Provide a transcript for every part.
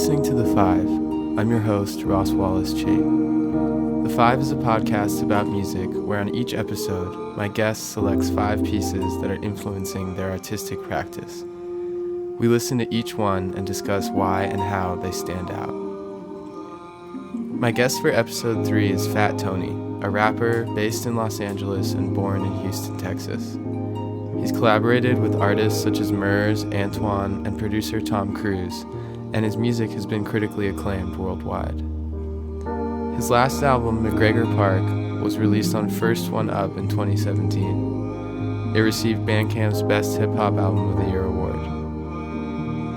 listening to The Five. I'm your host, Ross Wallace Chait. The Five is a podcast about music where on each episode, my guest selects 5 pieces that are influencing their artistic practice. We listen to each one and discuss why and how they stand out. My guest for episode 3 is Fat Tony, a rapper based in Los Angeles and born in Houston, Texas. He's collaborated with artists such as Murs, Antwon, and producer Tom Cruz, and his music has been critically acclaimed worldwide. His last album, MacGregor Park, was released on First One Up in 2017. It received Bandcamp's Best Hip Hop Album of the Year award.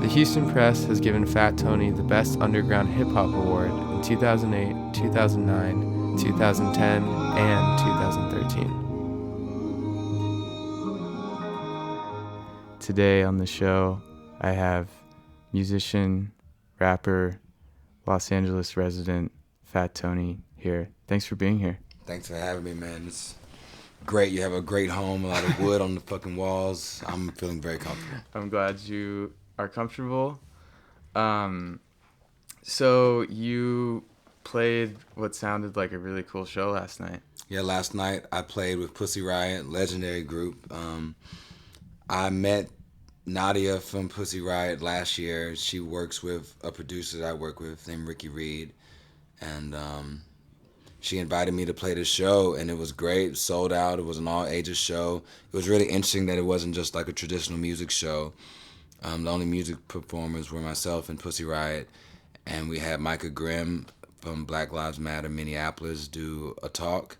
The Houston Press has given Fat Tony the Best Underground Hip Hop Award in 2008, 2009, 2010, and 2013. Today on the show, I have musician, rapper, Los Angeles resident, Fat Tony here. Thanks for being here. Thanks for having me, man. It's great. You have a great home, a lot of wood on the fucking walls. I'm feeling very comfortable. I'm glad you are comfortable. So you played what sounded like a really cool show last night. Yeah, last night I played with Pussy Riot, legendary group. I met Nadia from Pussy Riot last year. She works with a producer that I work with named Ricky Reed. And she invited me to play the show, and it was great. Sold out. It was an all-ages show. It was really interesting that it wasn't just like a traditional music show. The only music performers were myself and Pussy Riot. And we had Micah Grimm from Black Lives Matter Minneapolis do a talk.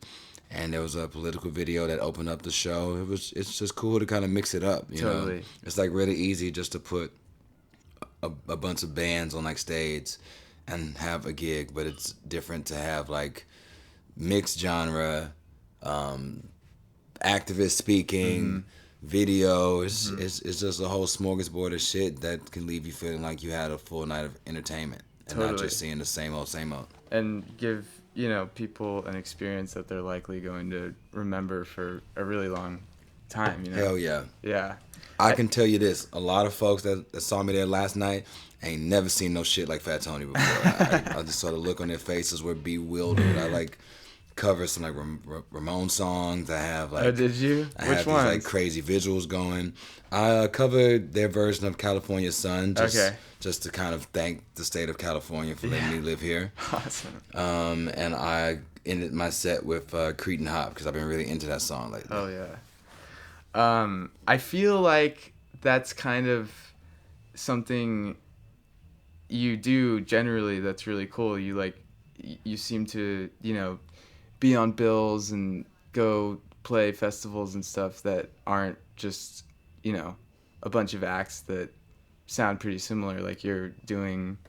And there was a political video that opened up the show. It's just cool to kind of mix it up, you know. It's like really easy just to put a bunch of bands on like stage and have a gig, but it's different to have like mixed genre, activist speaking, video. It's just a whole smorgasbord of shit that can leave you feeling like you had a full night of entertainment and not just seeing the same old. And give, you know, people an experience that they're likely going to remember for a really long time, you know? Hell yeah. Yeah. I can tell you this, a lot of folks that saw me there last night ain't never seen no shit like Fat Tony before. I just saw the look on their faces were bewildered. I like cover some like Ramon songs. I have like. Oh, did you? Which ones? These like crazy visuals going. I covered their version of California Sun. Just to kind of thank the state of California for letting me live here. Awesome. And I ended my set with Cretin Hop because I've been really into that song lately. Oh yeah. I feel like that's kind of something you do generally that's really cool. You seem to, you know, be on bills and go play festivals and stuff that aren't just, you know, a bunch of acts that sound pretty similar. Like you're doing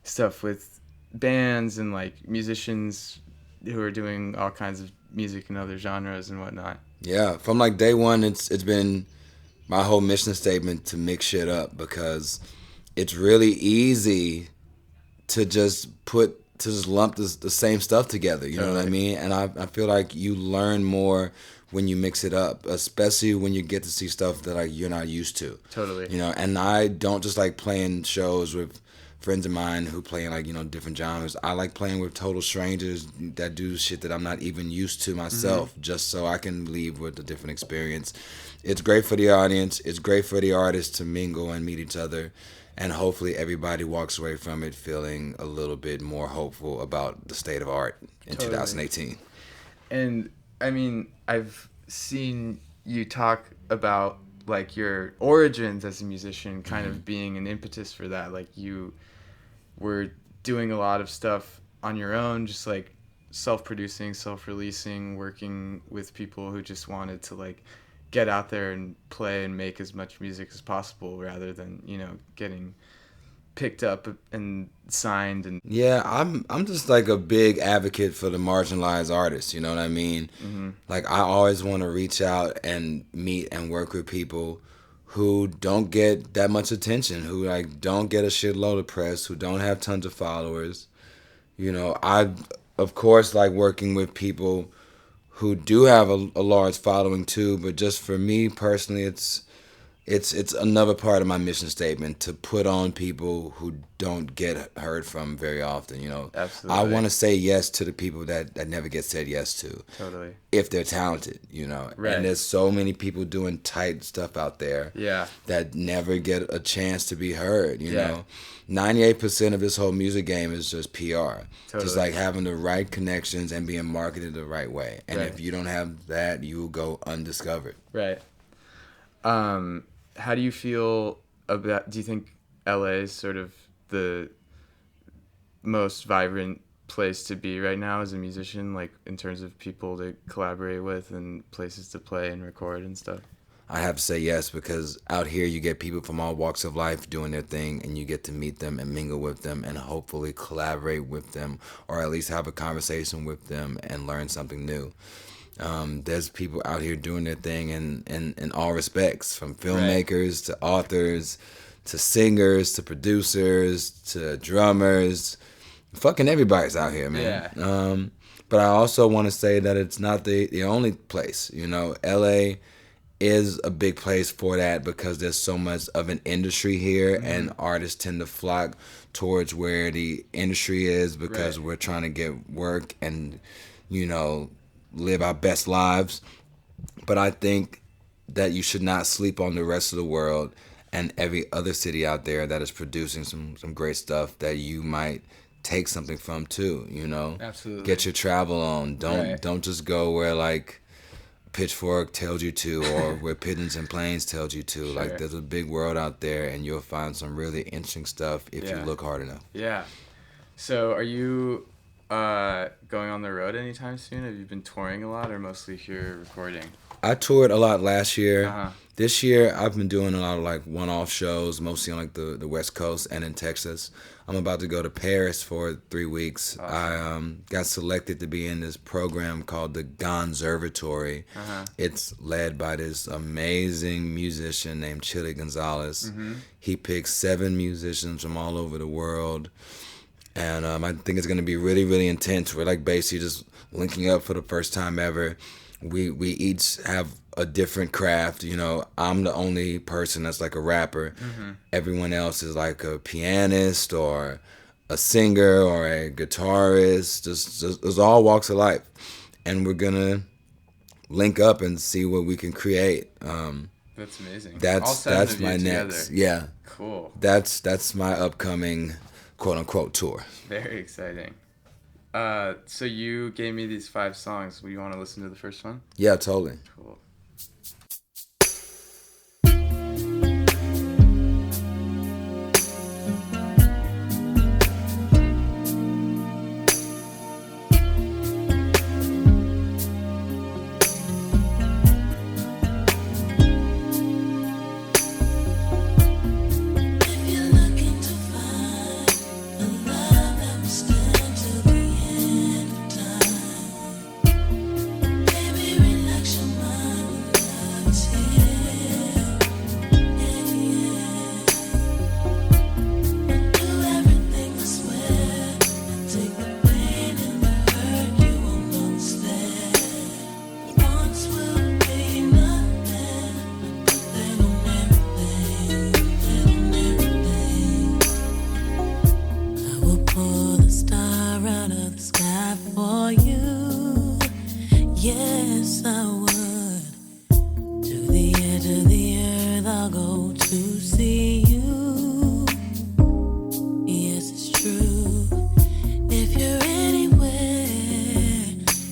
stuff with bands and like musicians who are doing all kinds of music in other genres and whatnot. Yeah, from like day one, it's been my whole mission statement to mix shit up because it's really easy to just lump the same stuff together. You know what I mean? And I feel like you learn more when you mix it up, especially when you get to see stuff that like you're not used to. Totally. You know, and I don't just like playing shows with friends of mine who play in like, you know, different genres. I like playing with total strangers that do shit that I'm not even used to myself, just so I can leave with a different experience. It's great for the audience. It's great for the artists to mingle and meet each other. And hopefully everybody walks away from it feeling a little bit more hopeful about the state of art in 2018. And I mean, I've seen you talk about like your origins as a musician kind of being an impetus for that. Like you were doing a lot of stuff on your own, just like self-producing, self-releasing, working with people who just wanted to like get out there and play and make as much music as possible rather than, you know, getting picked up and signed. And yeah, I'm just like a big advocate for the marginalized artists, you know what I mean? Like I always want to reach out and meet and work with people who don't get that much attention, who like don't get a shitload of press, who don't have tons of followers. You know, I of course like working with people who do have a large following too, but just for me personally, it's it's another part of my mission statement to put on people who don't get heard from very often. Absolutely. I want to say yes to the people that never get said yes to. Totally. If they're talented, Right. And there's so many people doing tight stuff out there. Yeah. That never get a chance to be heard. You Yeah. know, 98% of this whole music game is just PR. Totally. Just like having the right connections and being marketed the right way. And Right. if you don't have that, you will go undiscovered. Right. How do you feel about? Do you think LA is sort of the most vibrant place to be right now as a musician, like in terms of people to collaborate with and places to play and record and stuff? I have to say yes, because out here you get people from all walks of life doing their thing, and you get to meet them and mingle with them and hopefully collaborate with them, or at least have a conversation with them and learn something new. There's people out here doing their thing in all respects, from filmmakers to authors to singers to producers to drummers. Fucking everybody's out here, man. Yeah. But I also want to say that it's not the only place. LA is a big place for that, because there's so much of an industry here, and artists tend to flock towards where the industry is, because we're trying to get work and, live our best lives. But I think that you should not sleep on the rest of the world and every other city out there that is producing some great stuff that you might take something from too. Absolutely. Get your travel on. Don't just go where like Pitchfork tells you to, or where Pigeons and Planes tells you to. Sure. Like, there's a big world out there, and you'll find some really interesting stuff if you Yeah. look hard enough. Yeah. So are you going on the road anytime soon? Have you been touring a lot, or mostly here recording? I toured a lot last year. Uh-huh. This year, I've been doing a lot of like one-off shows, mostly on like the West Coast and in Texas. I'm about to go to Paris for 3 weeks. Awesome. I got selected to be in this program called the Gonservatory. Uh-huh. It's led by this amazing musician named Chili Gonzalez. Mm-hmm. He picks 7 musicians from all over the world. And I think it's going to be really, really intense. We're like basically just linking up for the first time ever. We each have a different craft. I'm the only person that's like a rapper. Mm-hmm. Everyone else is like a pianist or a singer or a guitarist. Just all walks of life. And we're going to link up and see what we can create. That's amazing. All That's 7 of you my together. next. Yeah. Cool. That's my upcoming quote-unquote tour. Very exciting. So you gave me these 5 songs. Would you want to listen to the first one? Yeah, totally. Cool. Yes, I would. To the edge of the earth, I'll go to see you. Yes, it's true. If you're anywhere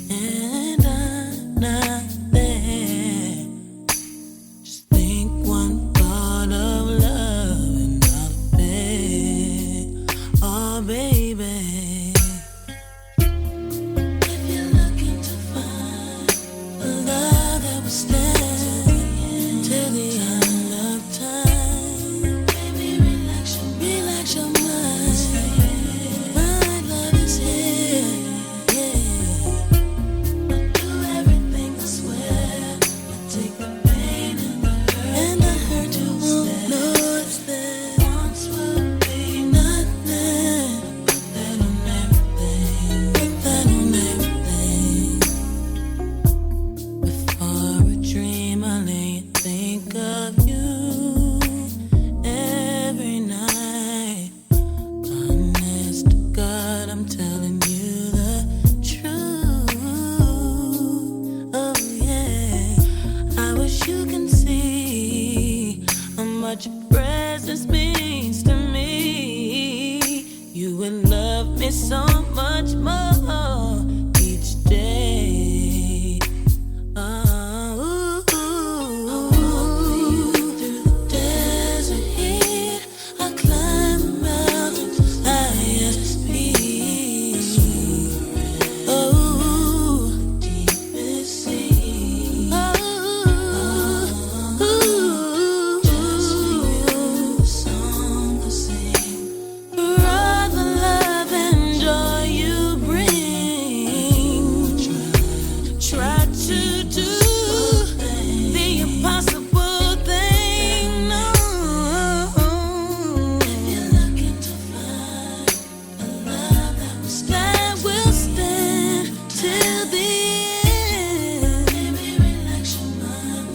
and I'm not there, just think one thought of love and I'll be. Oh, baby. If you're looking to find love I'm telling you the truth. Oh yeah, I wish you can see how much your presence means to me. You will love me so much more each day. Oh, I'll walk with you through the desert heat. I'll climb the mountains high as peaks. Oh, deepest sea. Oh, just for you, the song I'll sing. For all the love and joy you bring. Try to do the impossible thing. No, if you're looking to find a love that will stand till the end. Baby, relax your mind.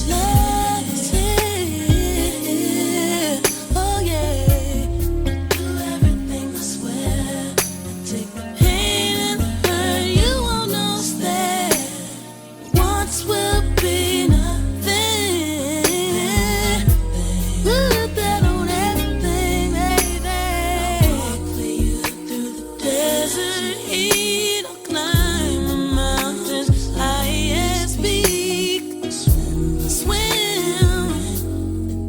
Love is here. Oh yeah. Do everything, I swear. Take the pain and the hurt. You won't know that once will be nothing. Put that on everything, baby. I'll walk for you through the desert heat. I'll climb the mountains high as peak. Swim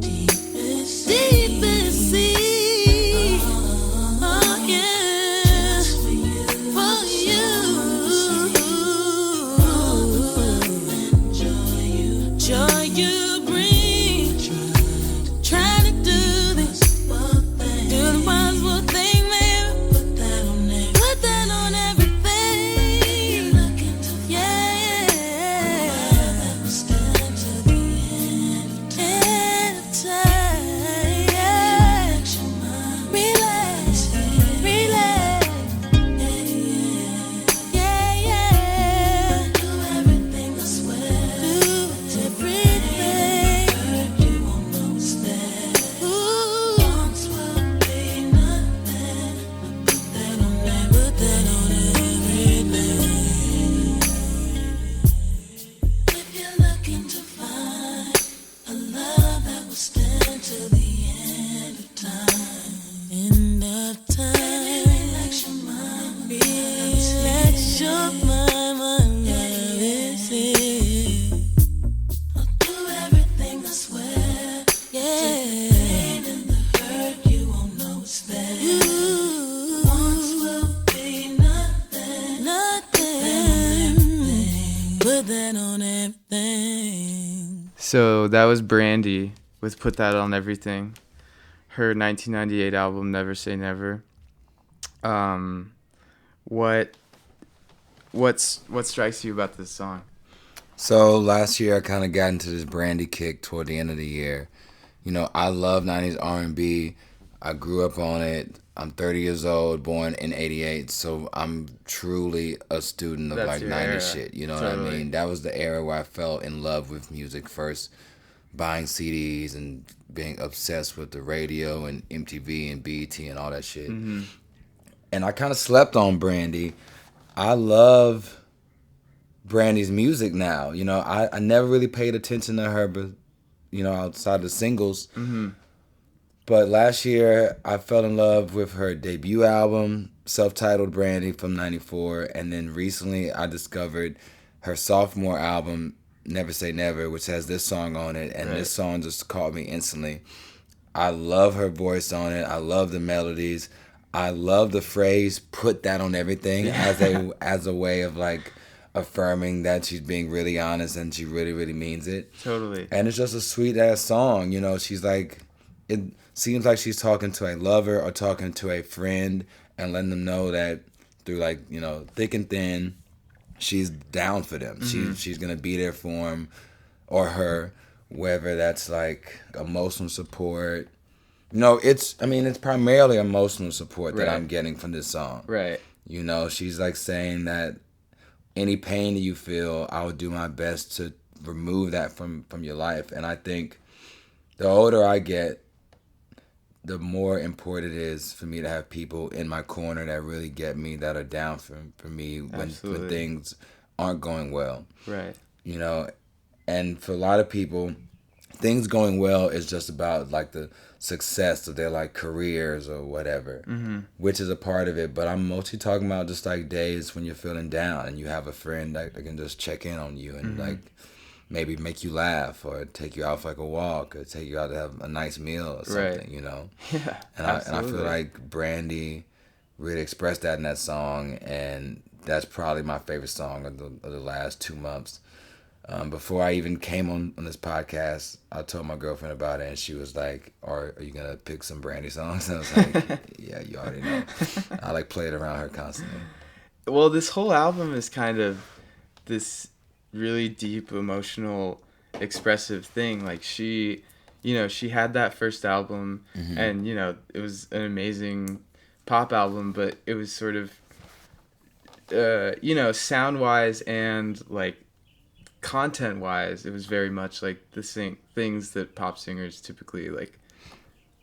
the deepest sea. Oh yeah, for you. Joy you bring. Try to do this. Do the possible thing, baby. Put that on everything. Yeah. End of time. Relax. Yeah. Do everything, I swear. Do everything. You won't know it's there. Once will be nothing. Put that on everything. If you're looking to find a love that will stand till the end of time. End of time. Relax your mind. Relax your mind. My love is here. I'll do everything, I swear. Yeah. The pain and the hurt, you won't know it's there. Once will be nothing. Put that on everything. So that was Brandy with Put That on Everything. Her 1998 album, Never Say Never. What strikes you about this song? So last year I kind of got into this Brandy kick toward the end of the year. You know, I love 90s R&B. I grew up on it. I'm 30 years old, born in 88, so I'm truly a student of That's like your 90s era. shit. You know what Totally. I mean? That was the era where I fell in love with music first, buying CDs and being obsessed with the radio and MTV and BET and all that shit. Mm-hmm. And I kind of slept on Brandy. I love Brandy's music now. You know, I never really paid attention to her, but outside the singles. Mm-hmm. But last year, I fell in love with her debut album, self-titled Brandy from '94, and then recently I discovered her sophomore album, Never Say Never, which has this song on it, and this song just caught me instantly. I love her voice on it. I love the melodies. I love the phrase "put that on everything" as a way of like affirming that she's being really honest and she really, really means it. Totally. And it's just a sweet ass song. You know, she's like, it seems like she's talking to a lover or talking to a friend and letting them know that through like, you know, thick and thin, she's down for them. Mm-hmm. She's gonna be there for him or her, whether that's like emotional support. No, it's primarily emotional support that I'm getting from this song. Right. You know, she's like saying that any pain that you feel, I will do my best to remove that from your life. And I think the older I get, the more important it is for me to have people in my corner that really get me, that are down for me when things aren't going well. Right. You know, and for a lot of people, things going well is just about like the success of their like careers or whatever, which is a part of it. But I'm mostly talking about just like days when you're feeling down and you have a friend that can just check in on you and like maybe make you laugh or take you out for like a walk or take you out to have a nice meal or something, Right. you know. Yeah. And I feel like Brandy really expressed that in that song, and that's probably my favorite song of the last 2 months. Before I even came on this podcast, I told my girlfriend about it, and she was like, are you going to pick some Brandy songs? And I was like, yeah, you already know. I like play it around her constantly. Well, this whole album is kind of this really deep, emotional, expressive thing. Like she had that first album, and, it was an amazing pop album, but it was sort of, sound-wise and, like, content-wise, it was very much like the things that pop singers typically like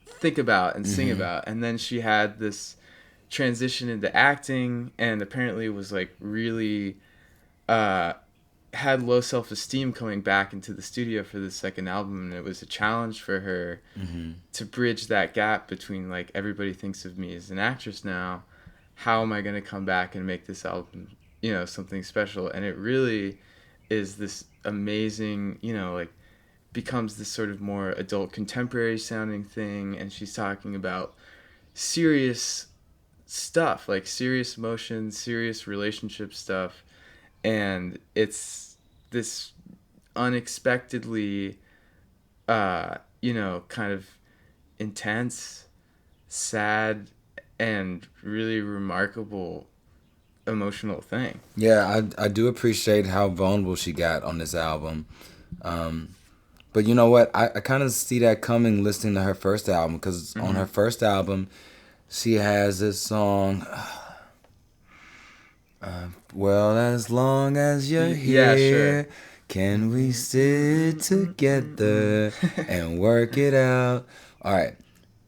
think about and sing about. And then she had this transition into acting, and apparently was like really had low self-esteem coming back into the studio for the second album, and it was a challenge for her to bridge that gap between like, everybody thinks of me as an actress now, how am I going to come back and make this album something special? And it really is this amazing, like, becomes this sort of more adult contemporary sounding thing, and she's talking about serious stuff, like serious emotions, serious relationship stuff, and it's this unexpectedly kind of intense, sad, and really remarkable emotional thing. Yeah, I do appreciate how vulnerable she got on this album. But you know what? I kind of see that coming listening to her first album, because on her first album, she has this song, well, as long as you're here, sure. can we sit together and work it out? All right,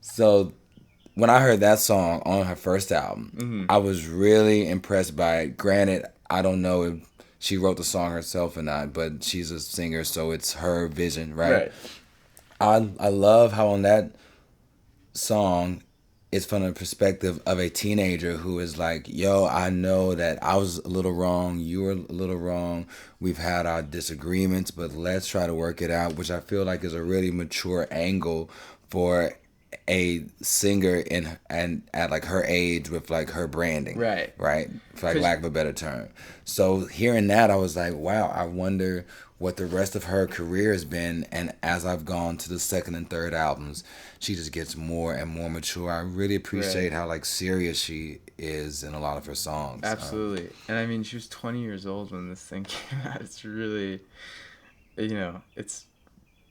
so when I heard that song on her first album, I was really impressed by it. Granted, I don't know if she wrote the song herself or not, but she's a singer, so it's her vision, right? I love how on that song, it's from the perspective of a teenager who is like, yo, I know that I was a little wrong, you were a little wrong, we've had our disagreements, but let's try to work it out, which I feel like is a really mature angle for a singer and at like her age with like her branding, right, for like lack of a better term. So hearing that, I was like, wow, I wonder what the rest of her career has been. And as I've gone to the second and third albums, she just gets more and more mature. I really appreciate how like serious she is in a lot of her songs. Absolutely. And I mean, she was 20 years old when this thing came out. It's really, it's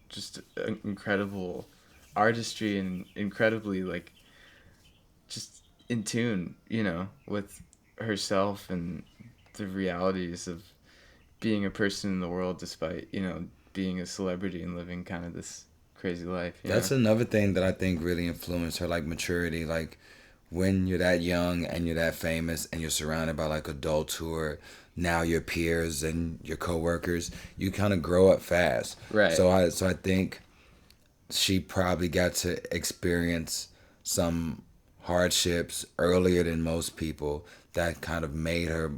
just an incredible artistry and incredibly like just in tune, with herself and the realities of being a person in the world, despite, being a celebrity and living kind of this crazy life. That's another thing that I think really influenced her, like maturity. Like when you're that young and you're that famous and you're surrounded by like adults who are now your peers and your coworkers, you kind of grow up fast. Right. So I think she probably got to experience some hardships earlier than most people that kind of made her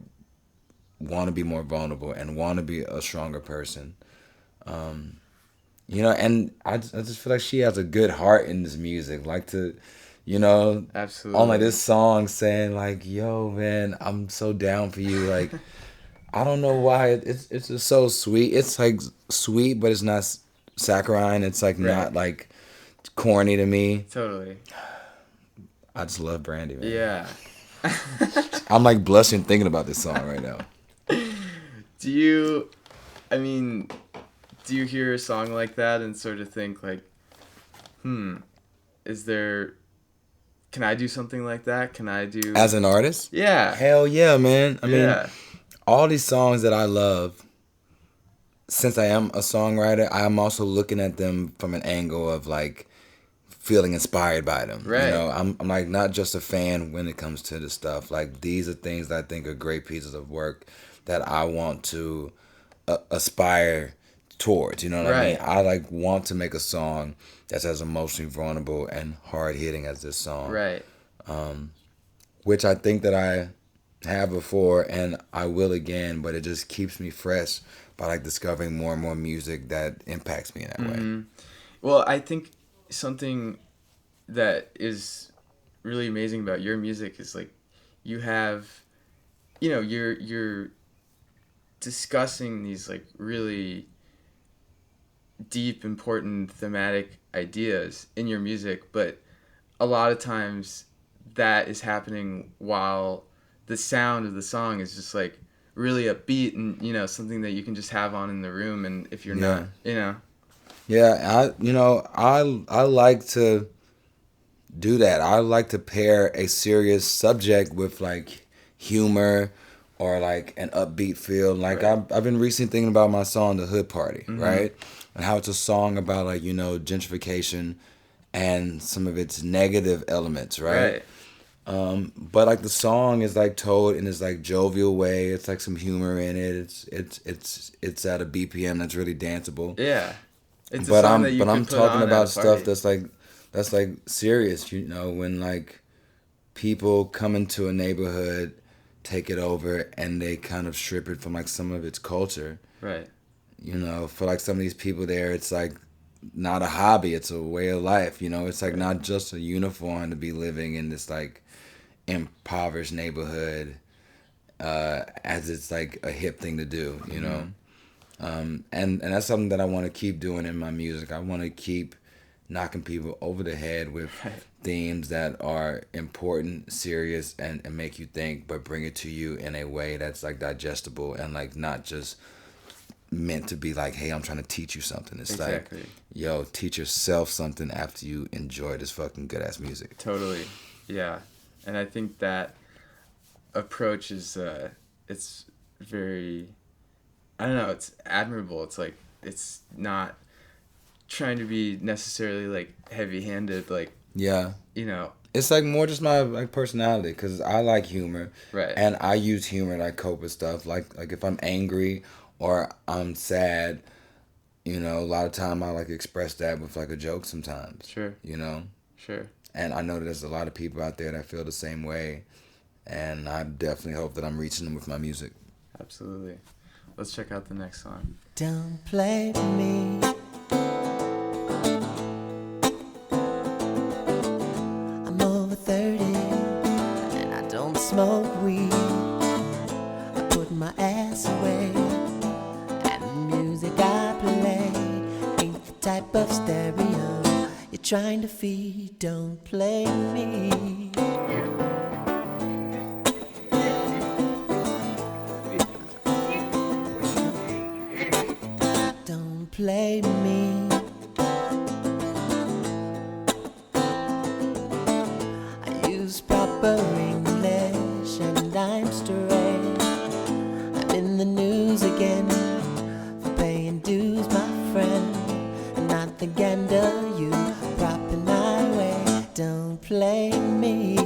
want to be more vulnerable and want to be a stronger person. And I just feel like she has a good heart in this music. Like to, absolutely, on like this song saying like, yo, man, I'm so down for you. Like, I don't know why it's just so sweet. It's like sweet, but it's not saccharine. It's like not like corny to me. Totally. I just love Brandy, man. Yeah. I'm like blushing thinking about this song right now. Do you hear a song like that and sort of think like, can I do something like that? Can I do... As an artist? Yeah. Hell yeah, man. I mean, all these songs that I love, since I am a songwriter, I am also looking at them from an angle of like feeling inspired by them. Right. You know, I'm like not just a fan when it comes to the stuff. Like these are things that I think are great pieces of work that I want to aspire towards. You know what I mean? I like want to make a song that's as emotionally vulnerable and hard hitting as this song. Right. Which I think that I have before and I will again, but it just keeps me fresh by like discovering more and more music that impacts me in that way. Well, I think something that is really amazing about your music is like you have, you know, you're discussing these like really deep, important thematic ideas in your music, but a lot of times that is happening while the sound of the song is just like really upbeat and, you know, something that you can just have on in the room. And if you're not, you know. Yeah, I like to do that. I like to pair a serious subject with like humor or like an upbeat feel. Like I've been recently thinking about my song The Hood Party, right? And how it's a song about like, you know, gentrification and some of its negative elements, right? But like the song is like told in this like jovial way. It's like some humor in it. It's at a BPM that's really danceable. Yeah. It's but a song that you I'm could put talking on about at a stuff party. that's like serious, you know, when like people come into a neighborhood, take it over, and they kind of strip it from like some of its culture. Right. You know, for like some of these people there, it's like not a hobby, it's a way of life. You know, it's like not just a uniform to be living in this like impoverished neighborhood, as it's like a hip thing to do. You know. And that's something that I want to keep doing in my music. I want to keep knocking people over the head with themes that are important, serious, and make you think, but bring it to you in a way that's like digestible and like not just meant to be like, hey, I'm trying to teach you something. It's like, yo, teach yourself something after you enjoy this fucking good ass music. Totally. Yeah. And I think that approach is it's very, I don't know, it's admirable. It's like, it's not trying to be necessarily like heavy-handed, like, yeah, you know. It's like more just my like personality, because I like humor. Right. And I use humor to like cope with stuff. Like if I'm angry or I'm sad, you know, a lot of time I like express that with like a joke sometimes. Sure. You know? Sure. And I know that there's a lot of people out there that feel the same way. And I definitely hope that I'm reaching them with my music. Absolutely. Let's check out the next song. Don't play me. I'm over 30 and I don't smoke weed. I put my ass away and the music I play ain't the type of stereo you're trying to feed. Don't play me. Play me. I use proper English and I'm straight. I'm in the news again for paying dues, my friend. Not the gander you propping my way. Don't play me.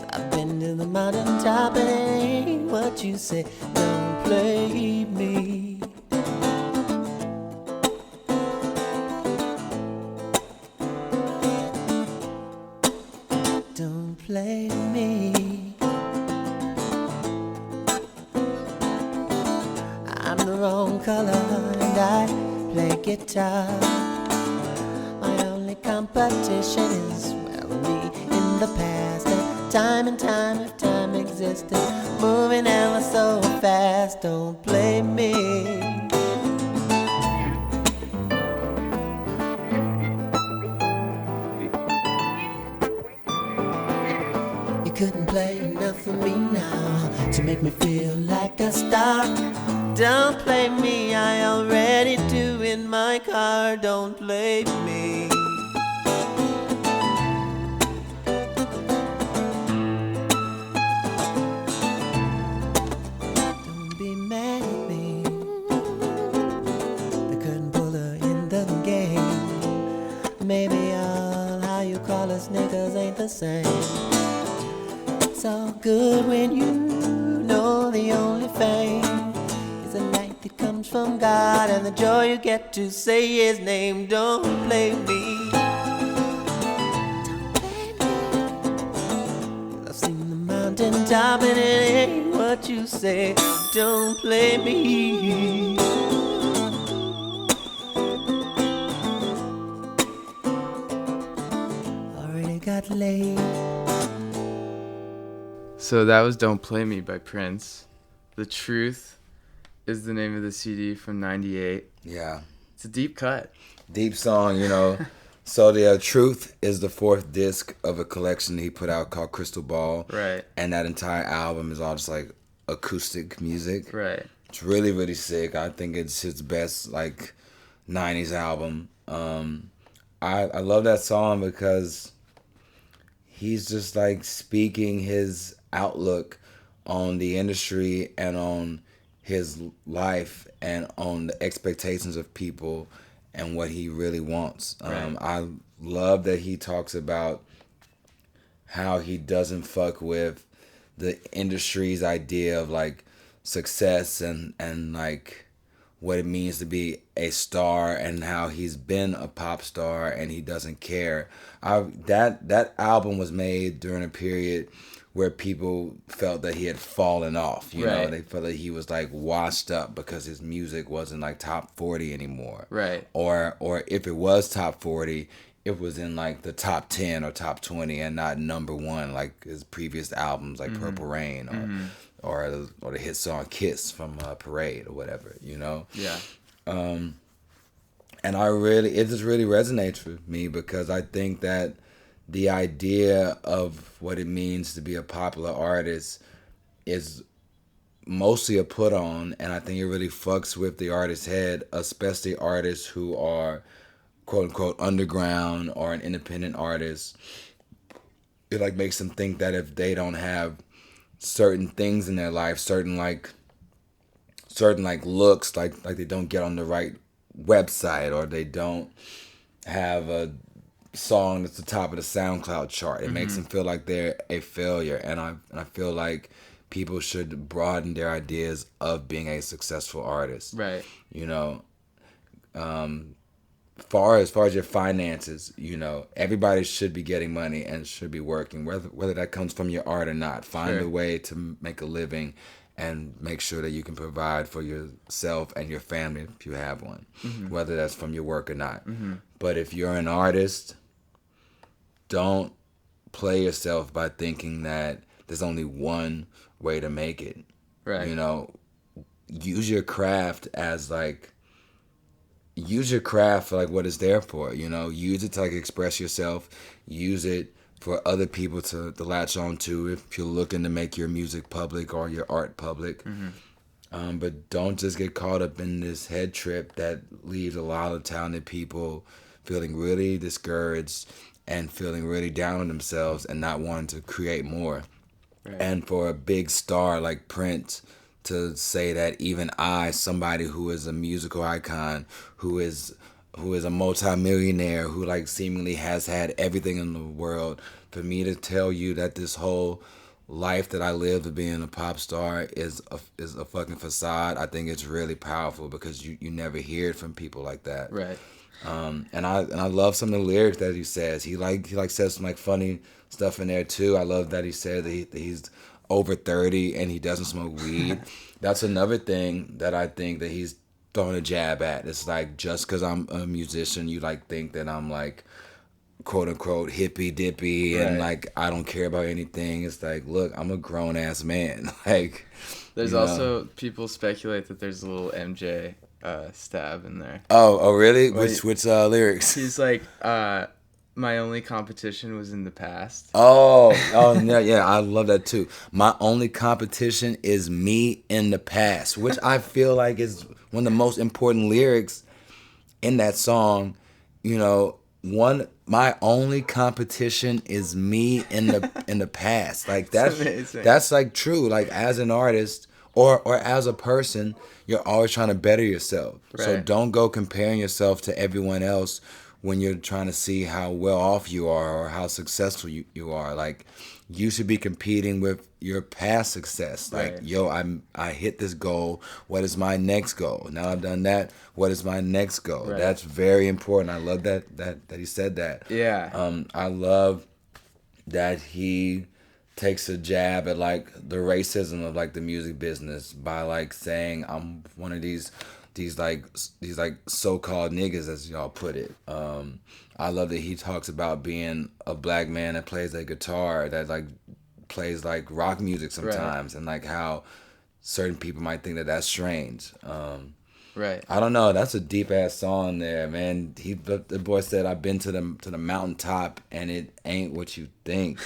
I've been to the mountaintop and it ain't what you say. Don't play me. Don't play me. I'm the wrong color and I play guitar. My only competition is, well, me in the past. And time if time existed, moving ever so fast. Don't play me. You couldn't play enough for me now to make me feel like a star. Don't play me, I already do in my car. Don't play me. colors, niggas ain't the same. It's all good when you know the only fame is the light that comes from God and the joy you get to say his name. Don't play me. I've seen the mountain top and it ain't what you say. Don't play me. Already got laid. So that was Don't Play Me by Prince. The Truth is the name of the CD from 98. Yeah. It's a deep cut. Deep song, you know. So the Truth is the 4th disc of a collection he put out called Crystal Ball. Right. And that entire album is all just like acoustic music. Right. It's really, really sick. I think it's his best like 90s album. I love that song because he's just like speaking his outlook on the industry and on his life and on the expectations of people and what he really wants. Right. I love that he talks about how he doesn't fuck with the industry's idea of like success and like what it means to be a star and how he's been a pop star and he doesn't care. That album was made during a period where people felt that he had fallen off, you know, they felt that he was like washed up because his music wasn't like top 40 anymore. Right. Or if it was top 40, it was in like the top 10 or top 20 and not number 1 like his previous albums like Purple Rain or the hit song Kiss from Parade or whatever, you know? Yeah. And it just really resonates with me because I think that the idea of what it means to be a popular artist is mostly a put on, and I think it really fucks with the artist's head, especially artists who are quote unquote underground or an independent artist. It like makes them think that if they don't have certain things in their life, certain looks, like they don't get on the right website or they don't have a song that's the top of the SoundCloud chart. It makes them feel like they're a failure, and I feel like people should broaden their ideas of being a successful artist. Right. You know, as far as your finances, you know, everybody should be getting money and should be working, whether that comes from your art or not. Find a way to make a living and make sure that you can provide for yourself and your family if you have one, whether that's from your work or not. But if you're an artist, don't play yourself by thinking that there's only one way to make it. Right. You know, use your craft for like what it's there for, you know. Use it to like express yourself. Use it for other people to latch on to if you're looking to make your music public or your art public. But don't just get caught up in this head trip that leaves a lot of talented people feeling really discouraged and feeling really down on themselves and not wanting to create more. Right. And for a big star like Prince to say that even I, somebody who is a musical icon, who is a multimillionaire, who like seemingly has had everything in the world, for me to tell you that this whole life that I lived of being a pop star is a fucking facade, I think it's really powerful because you never hear it from people like that. Right. And I love some of the lyrics that he says. He says some like funny stuff in there too. I love that he said that he's over 30 and he doesn't smoke weed. That's another thing that I think that he's throwing a jab at. It's like, just because I'm a musician, you like think that I'm like quote unquote hippy dippy and like I don't care about anything. It's like, look, I'm a grown ass man. Like, there's also people speculate that there's a little MJ stab in there. Oh really? Which lyrics? He's like, my only competition was in the past. Oh yeah, I love that too. My only competition is me in the past, which I feel like is one of the most important lyrics in that song. You know, my only competition is me in the past. Like that's like true. Like as an artist or as a person, you're always trying to better yourself. Right. So don't go comparing yourself to everyone else when you're trying to see how well off you are or how successful you are. Like, you should be competing with your past success. Like, yo, I hit this goal. What is my next goal? Now I've done that. What is my next goal? Right. That's very important. I love that he said that. Yeah. I love that he takes a jab at like the racism of like the music business by like saying I'm one of these so-called niggas, as y'all put it. I love that he talks about being a black man that plays a guitar, that like plays like rock music sometimes, and like how certain people might think that that's strange. Right. I don't know. That's a deep ass song there, man. The boy said, "I've been to the mountaintop and it ain't what you think."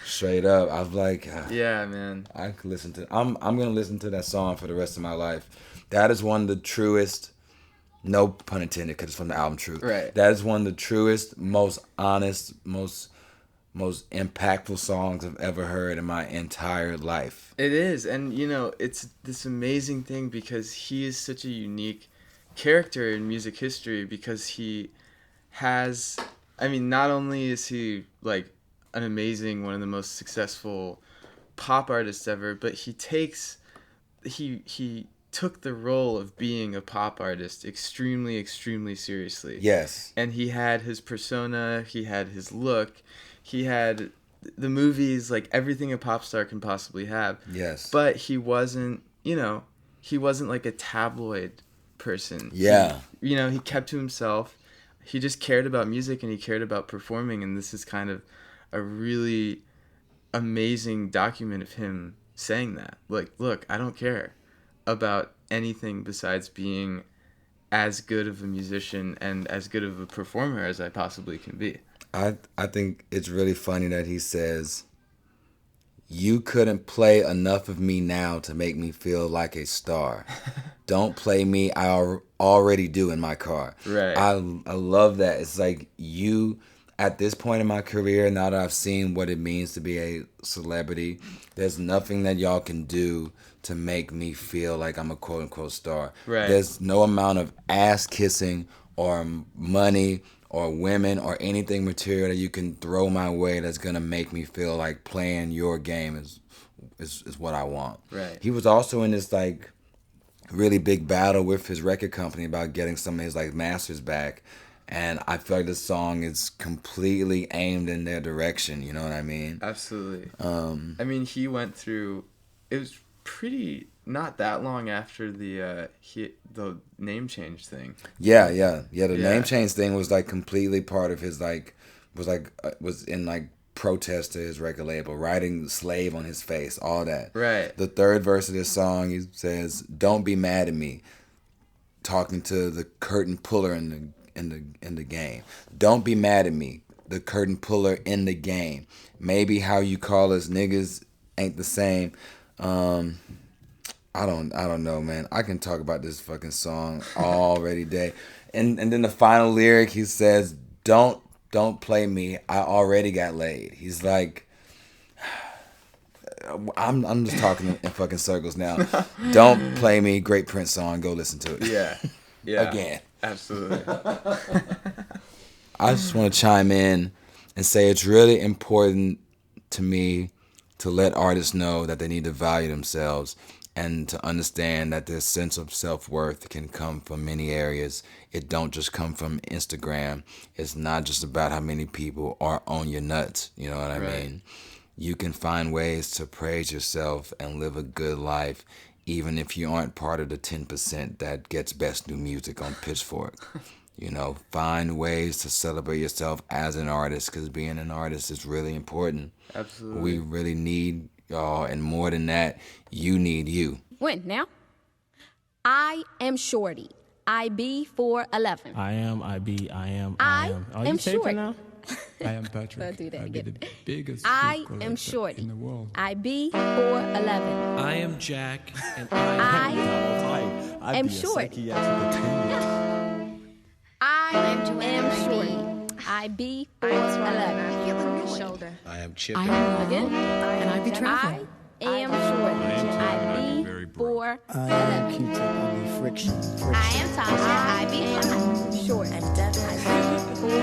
Straight up, I was like, yeah, man. I could listen to. I'm gonna listen to that song for the rest of my life. That is one of the truest. No pun intended, because it's from the album Truth. Right. That is one of the truest, most honest, most impactful songs I've ever heard in my entire life. It is, and you know, it's this amazing thing because he is such a unique character in music history, because he has, I mean, not only is he like an amazing, one of the most successful pop artists ever, but he took the role of being a pop artist extremely, extremely seriously. Yes. And he had his persona, he had his look, he had the movies, like everything a pop star can possibly have. Yes. But he wasn't, he wasn't like a tabloid person. Yeah. He kept to himself. He just cared about music and he cared about performing, and this is kind of a really amazing document of him saying that. Like, look, I don't care about anything besides being as good of a musician and as good of a performer as I possibly can be. I think it's really funny that he says, "You couldn't play enough of me now to make me feel like a star. Don't play me, I already do in my car." Right. I love that. It's like, you, at this point in my career, now that I've seen what it means to be a celebrity, there's nothing that y'all can do to make me feel like I'm a quote-unquote star. Right. There's no amount of ass-kissing or money or women or anything material that you can throw my way that's going to make me feel like playing your game is what I want. Right. He was also in this like really big battle with his record company about getting some of his like masters back. And I feel like this song is completely aimed in their direction. You know what I mean? Absolutely. I mean, he went through. It was pretty not that long after the name change thing. Yeah. The name change thing was like completely part of his was in like protest to his record label, writing "slave" on his face, all that. Right. The third verse of this song, he says, "Don't be mad at me," talking to the curtain puller in the game. "Don't be mad at me, the curtain puller in the game. Maybe how you call us niggas ain't the same." I don't know, man. I can talk about this fucking song already day. And then the final lyric, he says, Don't play me, I already got laid." He's like, I'm just talking in fucking circles now. "Don't play me," great Prince song, go listen to it. Yeah. Again. Absolutely. I just want to chime in and say it's really important to me to let artists know that they need to value themselves and to understand that their sense of self-worth can come from many areas. It don't just come from Instagram. It's not just about how many people are on your nuts. You know what I mean? You can find ways to praise yourself and live a good life, even if you aren't part of the 10% that gets best new music on Pitchfork. Find ways to celebrate yourself as an artist, because being an artist is really important. Absolutely. We really need y'all, and more than that, you need you. When now? I am Shorty. IB 411. I am. Are you am taping Shorty. now? I am Patrick. I'll do that I be again. the biggest I food collector am Shorty. in the world. IB 411. I am Jack, and I I'd am be a short. psychiatric attendant. I am Shorty. IB 411. Shoulder. I am Chip. Again. And I be I traffic. am Shorty. I be 4'11". I am Q-tip, I be friction. I am Tasha. I be short. I be 4'11".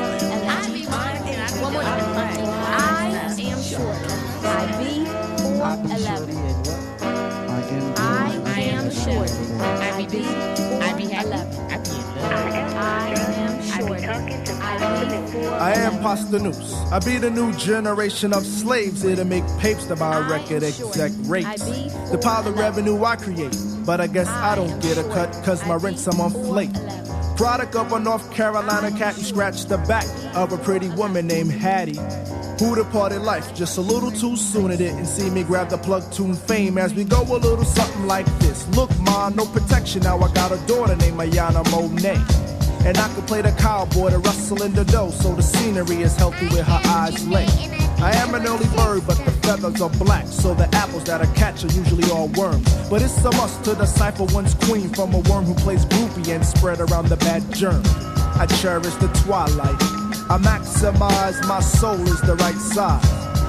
I be Monica. One more time. I am short. I be 4'11". I am short. I be 4'11". I am short. I am Pastanus. I be the new generation of slaves here to make papes to buy record exec rates. The pile of revenue I create, but I guess I don't get a cut cause my rent's a month late. Product of a North Carolina cat who scratched the back of a pretty woman named Hattie. Who departed life just a little too soon. It didn't see me grab the plug tune fame as we go a little something like this. Look, ma, no protection. Now I got a daughter named Ayana Monet. And I can play the cowboy to rustle in the dough, so the scenery is healthy where her eyes lay. I am an early bird, but the feathers are black, so the apples that I catch are usually all worms. But it's a must to decipher one's queen from a worm who plays groupie and spread around the bad germ. I cherish the twilight. I maximize my soul is the right size.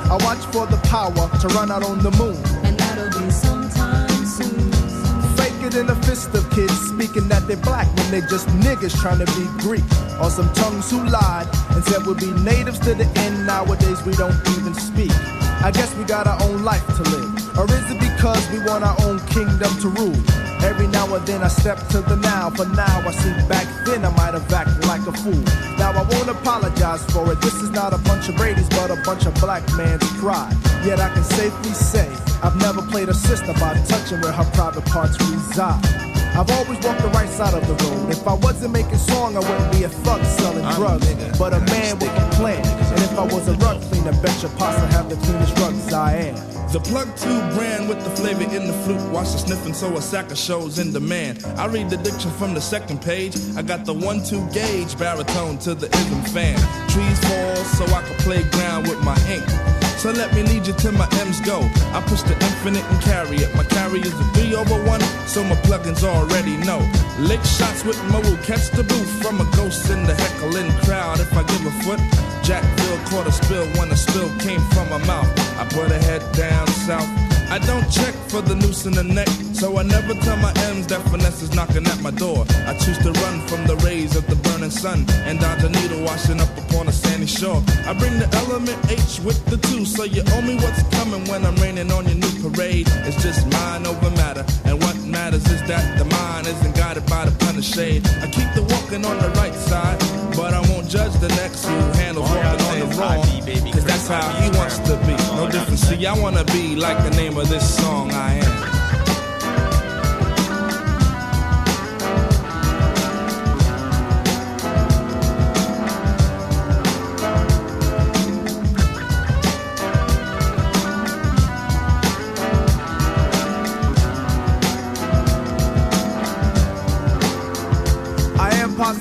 I watch for the power to run out on the moon. And that'll be sometime soon. Fake it in the fist of kids speaking that they're black when they just niggas trying to be Greek. Or some tongues who lied and said we'll be natives to the end. Nowadays we don't even speak. I guess we got our own life to live. Or is it because we want our own kingdom to rule? Every now and then I step to the now. For now I see back then I might have acted like a fool. Now I won't apologize for it. This is not a bunch of Brady's but a bunch of black man's pride. Yet I can safely say I've never played a sister by touching where her private parts reside. I've always walked the right side of the road. If I wasn't making song, I wouldn't be a thug selling drugs, but a man with a plan. And if I was a rug cleaner, bet your pasta have the cleanest rugs I am. The plug tube brand with the flavor in the flute. Watch the sniffing so a sack of shows in demand. I read the diction from the second page. I got the 1-2 gauge baritone to the ism fan. Trees fall so I can play ground with my ink. So let me lead you to my M's go. I push the infinite and carry it. My carry is a 3/1, so my plugins already know. Lick shots with Mo will catch the booth from a ghost in the heckling crowd. If I give a foot, Jackville caught a spill when a spill came from my mouth. I put a head down south. I don't check for the noose in the neck, so I never tell my M's that finesse is knocking at my door. I choose to run from the rays of the burning sun and dodge a needle washing up upon a sandy shore. I bring the element H with the 2, so you owe me what's coming when I'm raining on your new parade. It's just mind over matter, and what matters is that the mind isn't guided by the punter shade. I keep the walking on the right side, but I won't judge the next who handles walking on the wrong, cause that's how he wants to be. No difference, see, I wanna be like the name of this song I am.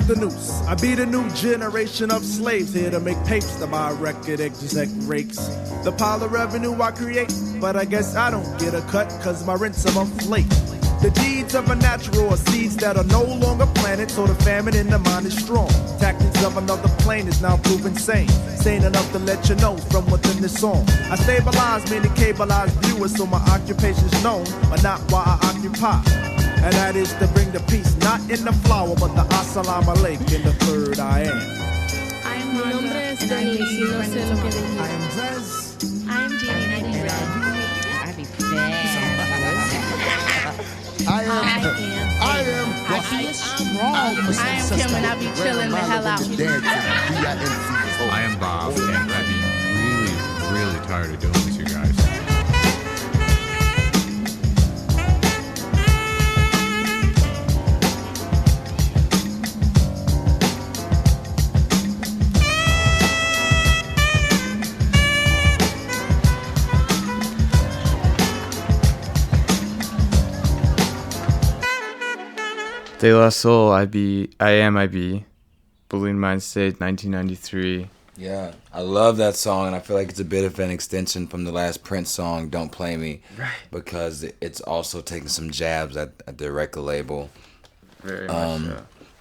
The noose. I be the new generation of slaves here to make papes to buy record exec rakes. The pile of revenue I create, but I guess I don't get a cut cause my rent's a month late. The deeds of a natural are seeds that are no longer planted, so the famine in the mind is strong. Tactics of another plane is now proven sane. Sane enough to let you know from within this song. I stabilize many cableized viewers so my occupation's known, but not why I occupy. And that is to bring the peace, not in the flower, but the assalamu alaikum in the third I am. Mi nombre es Denise y no sé lo que dije. I am Drez. I am Jeannie and I be red. I be I am Kim and I be chilling the hell out. I am Bob and I be really tired of doing this, you guys. De La Soul, I Am, Balloon Mind State, 1993. Yeah, I love that song, and I feel like it's a bit of an extension from the last Prince song, Don't Play Me. Right. Because it's also taking some jabs at the record label. Very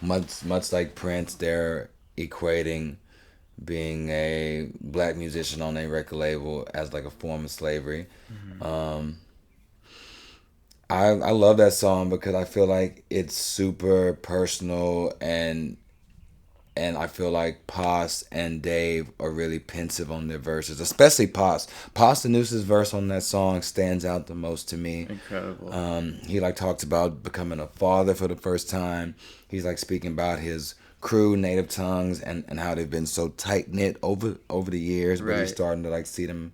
much so. Much like Prince, they're equating being a black musician on a record label as like a form of slavery. Mm-hmm. I love that song because I feel like it's super personal, and I feel like Pos and Dave are really pensive on their verses, especially Pos. Pos the Noose's verse on that song stands out the most to me. Incredible. He like talks about becoming a father for the first time. He's like speaking about his crew, native tongues, and how they've been so tight knit over the years, but he's starting to like see them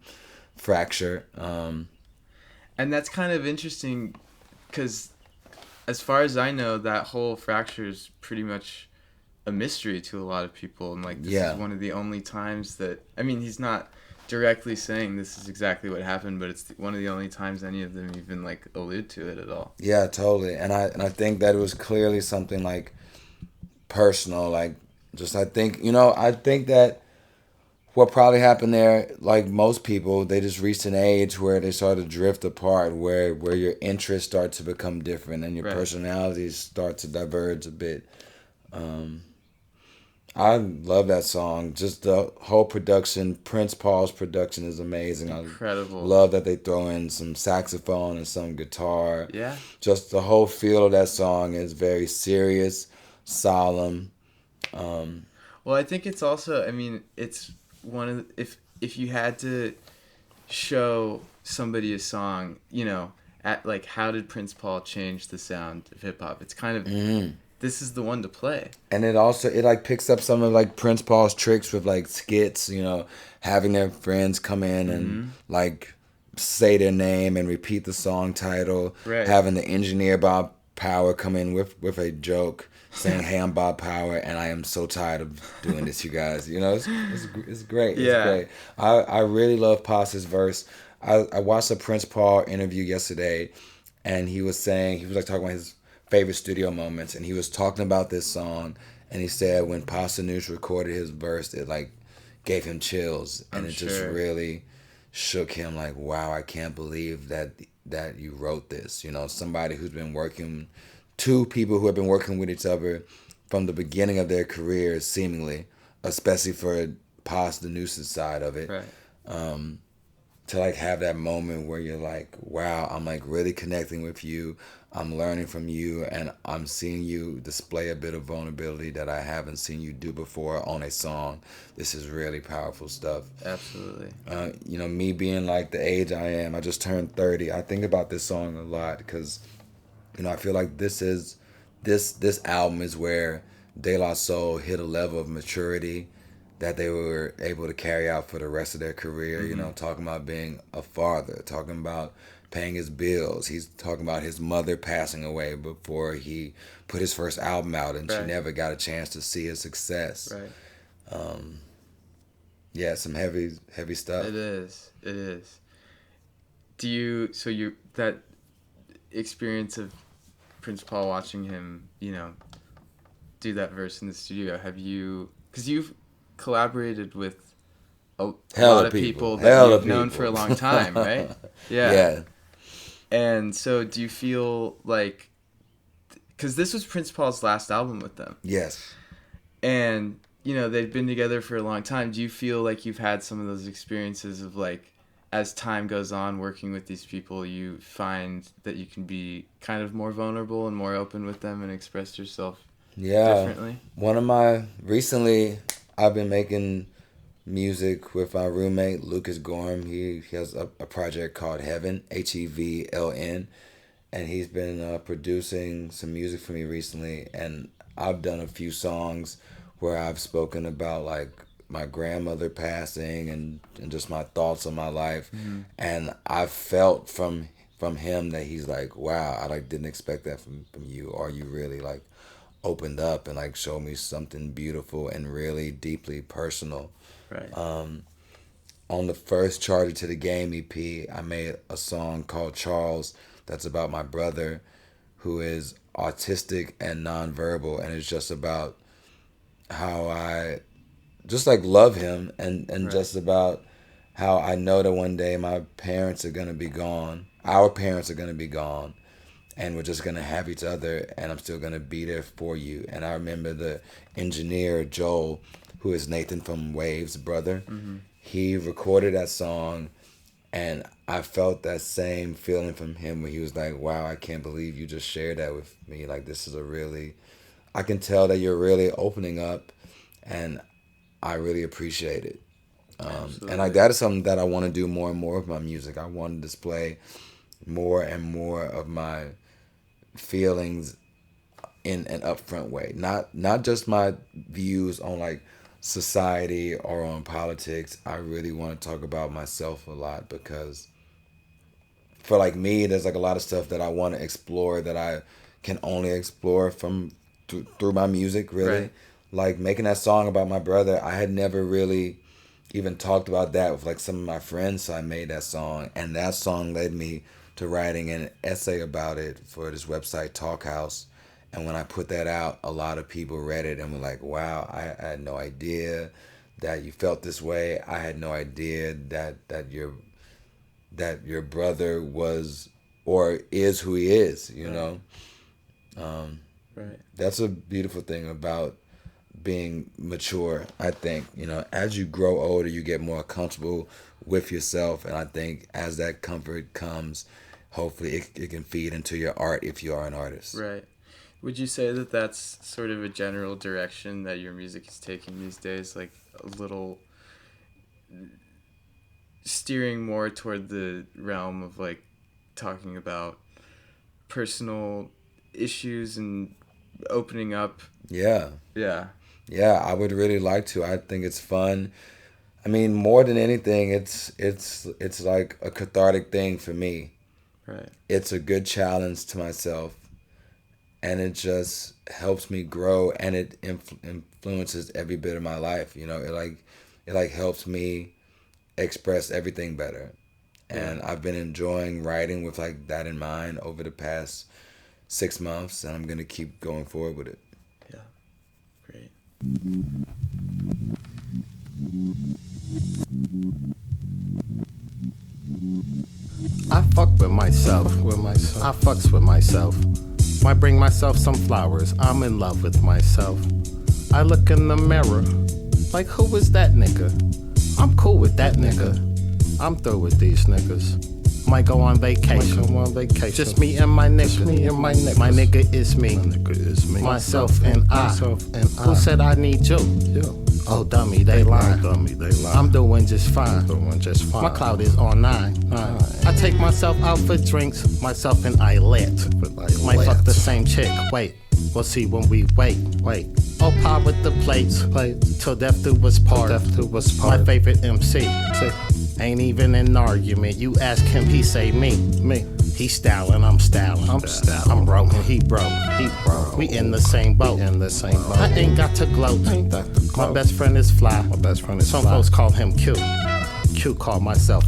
fracture. And that's kind of interesting because as far as I know, that whole fracture is pretty much a mystery to a lot of people, and like this is one of the only times that, I mean, he's not directly saying this is exactly what happened, but it's one of the only times any of them even like allude to it at all. Yeah, totally. And I think that it was clearly something like personal, like just I think that what probably happened there, like most people, they just reached an age where they start to drift apart, where your interests start to become different and your personalities start to diverge a bit. I love that song. Just the whole production. Prince Paul's production is amazing. Incredible. I love that they throw in some saxophone and some guitar. Yeah. Just the whole feel of that song is very serious, solemn. Well, I think it's also, I mean, it's one of the, if you had to show somebody a song, you know, at like how did Prince Paul change the sound of hip hop? It's kind of this is the one to play. And it like picks up some of like Prince Paul's tricks with like skits, you know, having their friends come in and like say their name and repeat the song title. Right. Having the engineer Bob Power come in with a joke saying, "Hey, I'm Bob Power, and I am so tired of doing this, you guys." You know, it's great. It's great. I really love Pas's verse. I watched a Prince Paul interview yesterday, and he was like talking about his favorite studio moments, and he was talking about this song, and he said when Pasta Noose recorded his verse, it like gave him chills, and just really shook him. Like, wow, I can't believe that you wrote this. You know, somebody who's been working, two people who have been working with each other from the beginning of their careers, seemingly, especially for Pasta Noose's side of it. Right. To like have that moment where you're like, wow, I'm like really connecting with you. I'm learning from you, and I'm seeing you display a bit of vulnerability that I haven't seen you do before on a song. This is really powerful stuff. Absolutely. You know, me being like the age I am, I just turned 30. I think about this song a lot because, you know, I feel like this album is where De La Soul hit a level of maturity that they were able to carry out for the rest of their career. You know, talking about being a father, talking about paying his bills. He's talking about his mother passing away before he put his first album out, and she never got a chance to see his success. Right. Yeah, some heavy stuff. It is. That experience of Prince Paul, watching him, you know, do that verse in the studio, because you've collaborated with a lot of people that you've known for a long time, right? Yeah. And so do you feel like, because this was Prince Paul's last album with them. Yes. And, you know, they've been together for a long time. Do you feel like you've had some of those experiences of like, as time goes on working with these people, you find that you can be kind of more vulnerable and more open with them and express yourself differently? Recently I've been making music with my roommate Lucas Gorham. He has a project called Heaven, HEVLN, and he's been producing some music for me recently, and I've done a few songs where I've spoken about like my grandmother passing and just my thoughts on my life. And I felt from him that he's like, wow, I like didn't expect that from you, or you really like opened up and like showed me something beautiful and really deeply personal. Right. On the first Charter to the Game EP, I made a song called Charles that's about my brother who is autistic and nonverbal, and it's just about how I just like love him and just about how I know that one day my parents are going to be gone. Our parents are going to be gone, and we're just going to have each other, and I'm still going to be there for you. And I remember the engineer, Joel, who is Nathan from Wave's brother. He recorded that song, And I felt that same feeling from him when he was like, wow, I can't believe you just shared that with me. Like, this is I can tell that you're really opening up, and I really appreciate it. And like, that is something that I want to do more and more with my music. I want to display more and more of my feelings in an upfront way. Not just my views on like society or on politics. I really want to talk about myself a lot, because for like me, there's like a lot of stuff that I want to explore that I can only explore through my music, really. Right. Like making that song about my brother, I had never really even talked about that with like some of my friends, so I made that song, and that song led me to writing an essay about it for this website, Talk House. And when I put that out, a lot of people read it and were like, wow, I had no idea that you felt this way. I had no idea that your brother was or is who he is, you know? Right. That's a beautiful thing about being mature, I think. You know, as you grow older, you get more comfortable with yourself. And I think as that comfort comes, hopefully it can feed into your art if you are an artist. Right. Would you say that that's sort of a general direction that your music is taking these days? Like a little steering more toward the realm of like talking about personal issues and opening up? Yeah. Yeah. Yeah, I would really like to. I think it's fun. I mean, more than anything, it's like a cathartic thing for me. Right. It's a good challenge to myself. And it just helps me grow, and it influences every bit of my life. You know, it helps me express everything better. And I've been enjoying writing with like that in mind over the past 6 months, and I'm gonna keep going forward with it. Yeah, great. I fuck with myself. I fucks with myself. Might bring myself some flowers. I'm in love with myself. I look in the mirror, like who is that nigga? I'm cool with that nigga. I'm through with these niggas. Might go on vacation. Just me and my nigga. My nigga is me. Myself and I. Who said I need you? Oh dummy, they lie. I'm doing just fine. My cloud is on 9. I take myself out for drinks. Myself and I lit. Might fuck the same chick. Wait, we'll see when we wait. Oh, pie with the plates. Till death do us part. My favorite MC. Ain't even an argument. You ask him, he say me. He stylin', I'm stylin'. I'm broke and he broke. We in the same boat. I ain't got to gloat. My best friend is fly. Some folks call him Q. Q call myself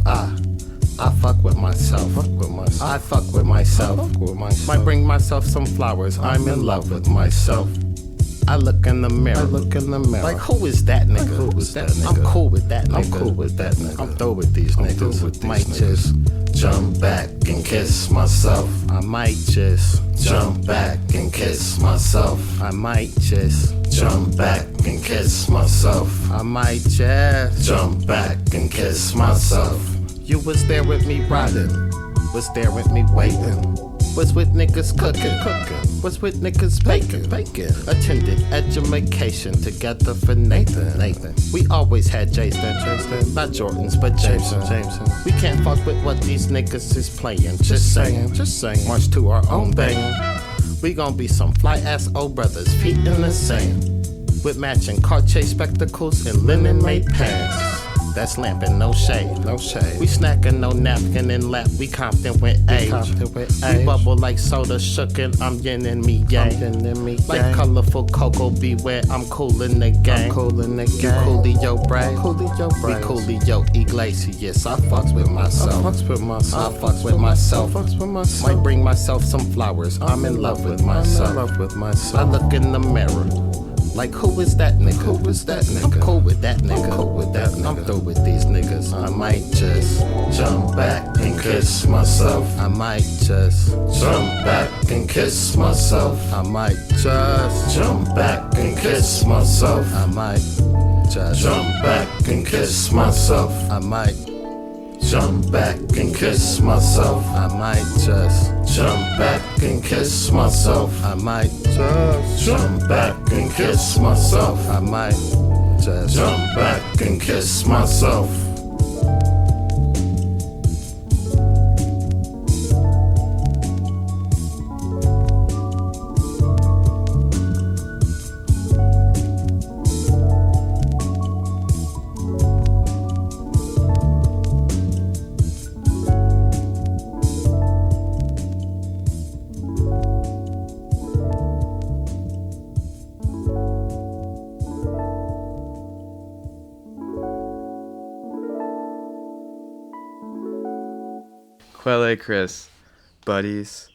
I fuck with myself. I fuck with myself. Might bring myself some flowers. I'm in love with myself. I look in the mirror. Like who is that nigga? I'm cool with that nigga. I'm through with these niggas. Might just jump back and kiss myself. I might just jump back and kiss myself. I might just jump back and kiss myself. I might just jump back and kiss myself. You was there with me riding, was there with me waiting, was with niggas cooking, was with niggas baking. Attended education together for Nathan. We always had Jason, not Jordans but Jameson. We can't fuck with what these niggas is playing. Just saying. March to our own bang. We gon' be some fly ass old brothers, feet in the sand, with matching Cartier spectacles and linen made pants. That's lamping, no shade. We snacking, no napkin in lap. We Compton with age. We bubble like soda shookin'. I'm yin and me yang. Like colorful cocoa, beware. I'm coolin' the gang. You Coolio Bragg. We Coolio Iglesias. I fucks with myself. I fucks with myself. Might bring myself some flowers. I'm in love with myself. I look in the mirror. Like who is that nigga? I'm cool with that nigga. I'm through with these niggas. I might just jump back and kiss myself. I might just jump back and kiss myself. I might just jump back and kiss myself. I might just jump back and kiss myself. I might jump back and kiss myself. I might just jump back and kiss myself. I might just jump back and kiss myself. I might just jump back and kiss myself. Quelle, Chris, buddies.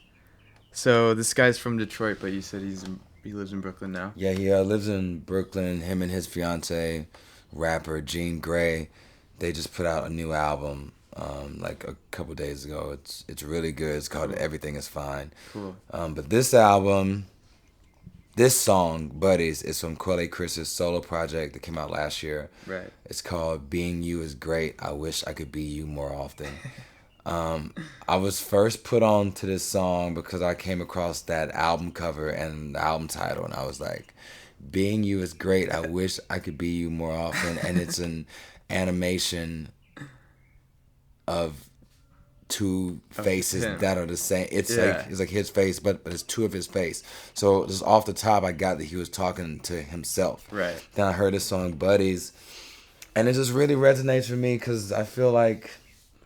So this guy's from Detroit, but you said he lives in Brooklyn now. Yeah, he lives in Brooklyn. Him and his fiance, rapper Jean Grey, they just put out a new album like a couple days ago. It's really good. It's called Everything Is Fine. Cool. But this album, this song, Buddies, is from Quelle Chris's solo project that came out last year. Right. It's called Being You Is Great. I Wish I Could Be You More Often. I was first put on to this song because I came across that album cover and the album title, and I was like, Being You Is Great. I wish I could be you more often. And it's an animation of two faces that are the same. It's like his face, but it's two of his face. So just off the top, I got that he was talking to himself. Right. Then I heard this song Buddies, and it just really resonates with me because I feel like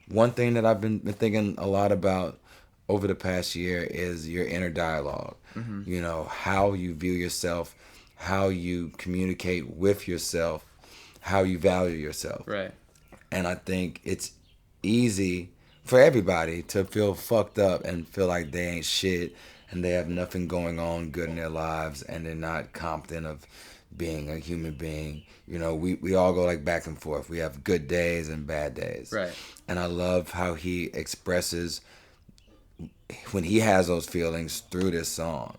one thing that I've been thinking a lot about over the past year is your inner dialogue. Mm-hmm. You know, how you view yourself, how you communicate with yourself, how you value yourself. Right. And I think it's easy for everybody to feel fucked up and feel like they ain't shit and they have nothing going on good in their lives and they're not competent of being a human being. You know, we all go like back and forth. We have good days and bad days. Right. And I love how he expresses when he has those feelings through this song.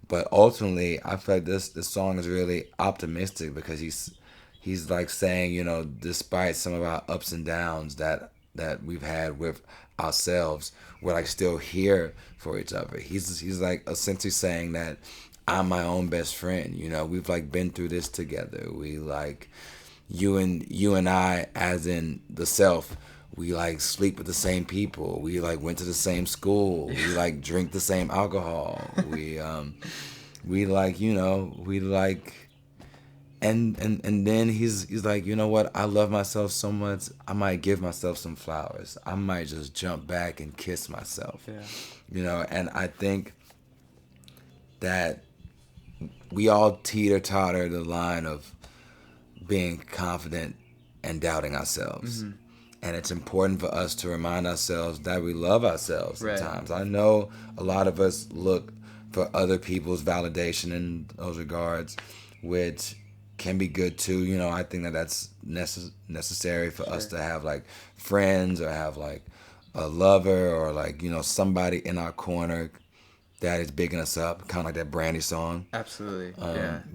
But ultimately, I feel like this song is really optimistic because he's like saying, you know, despite some of our ups and downs that we've had with ourselves, we're like still here for each other. He's like essentially saying that I'm my own best friend. You know, we've like been through this together. We like you and I, as in the self, we like sleep with the same people. We like went to the same school. We like drink the same alcohol. We like, you know, we like, and then he's like, you know what? I love myself so much. I might give myself some flowers. I might just jump back and kiss myself. Yeah. You know, and I think that we all teeter-totter the line of being confident and doubting ourselves. Mm-hmm. And it's important for us to remind ourselves that we love ourselves sometimes. Right. I know a lot of us look for other people's validation in those regards, which can be good too. You know, I think that that's necessary for us to have like friends or have like a lover or like, you know, somebody in our corner that is bigging us up, kind of like that Brandy song. Absolutely,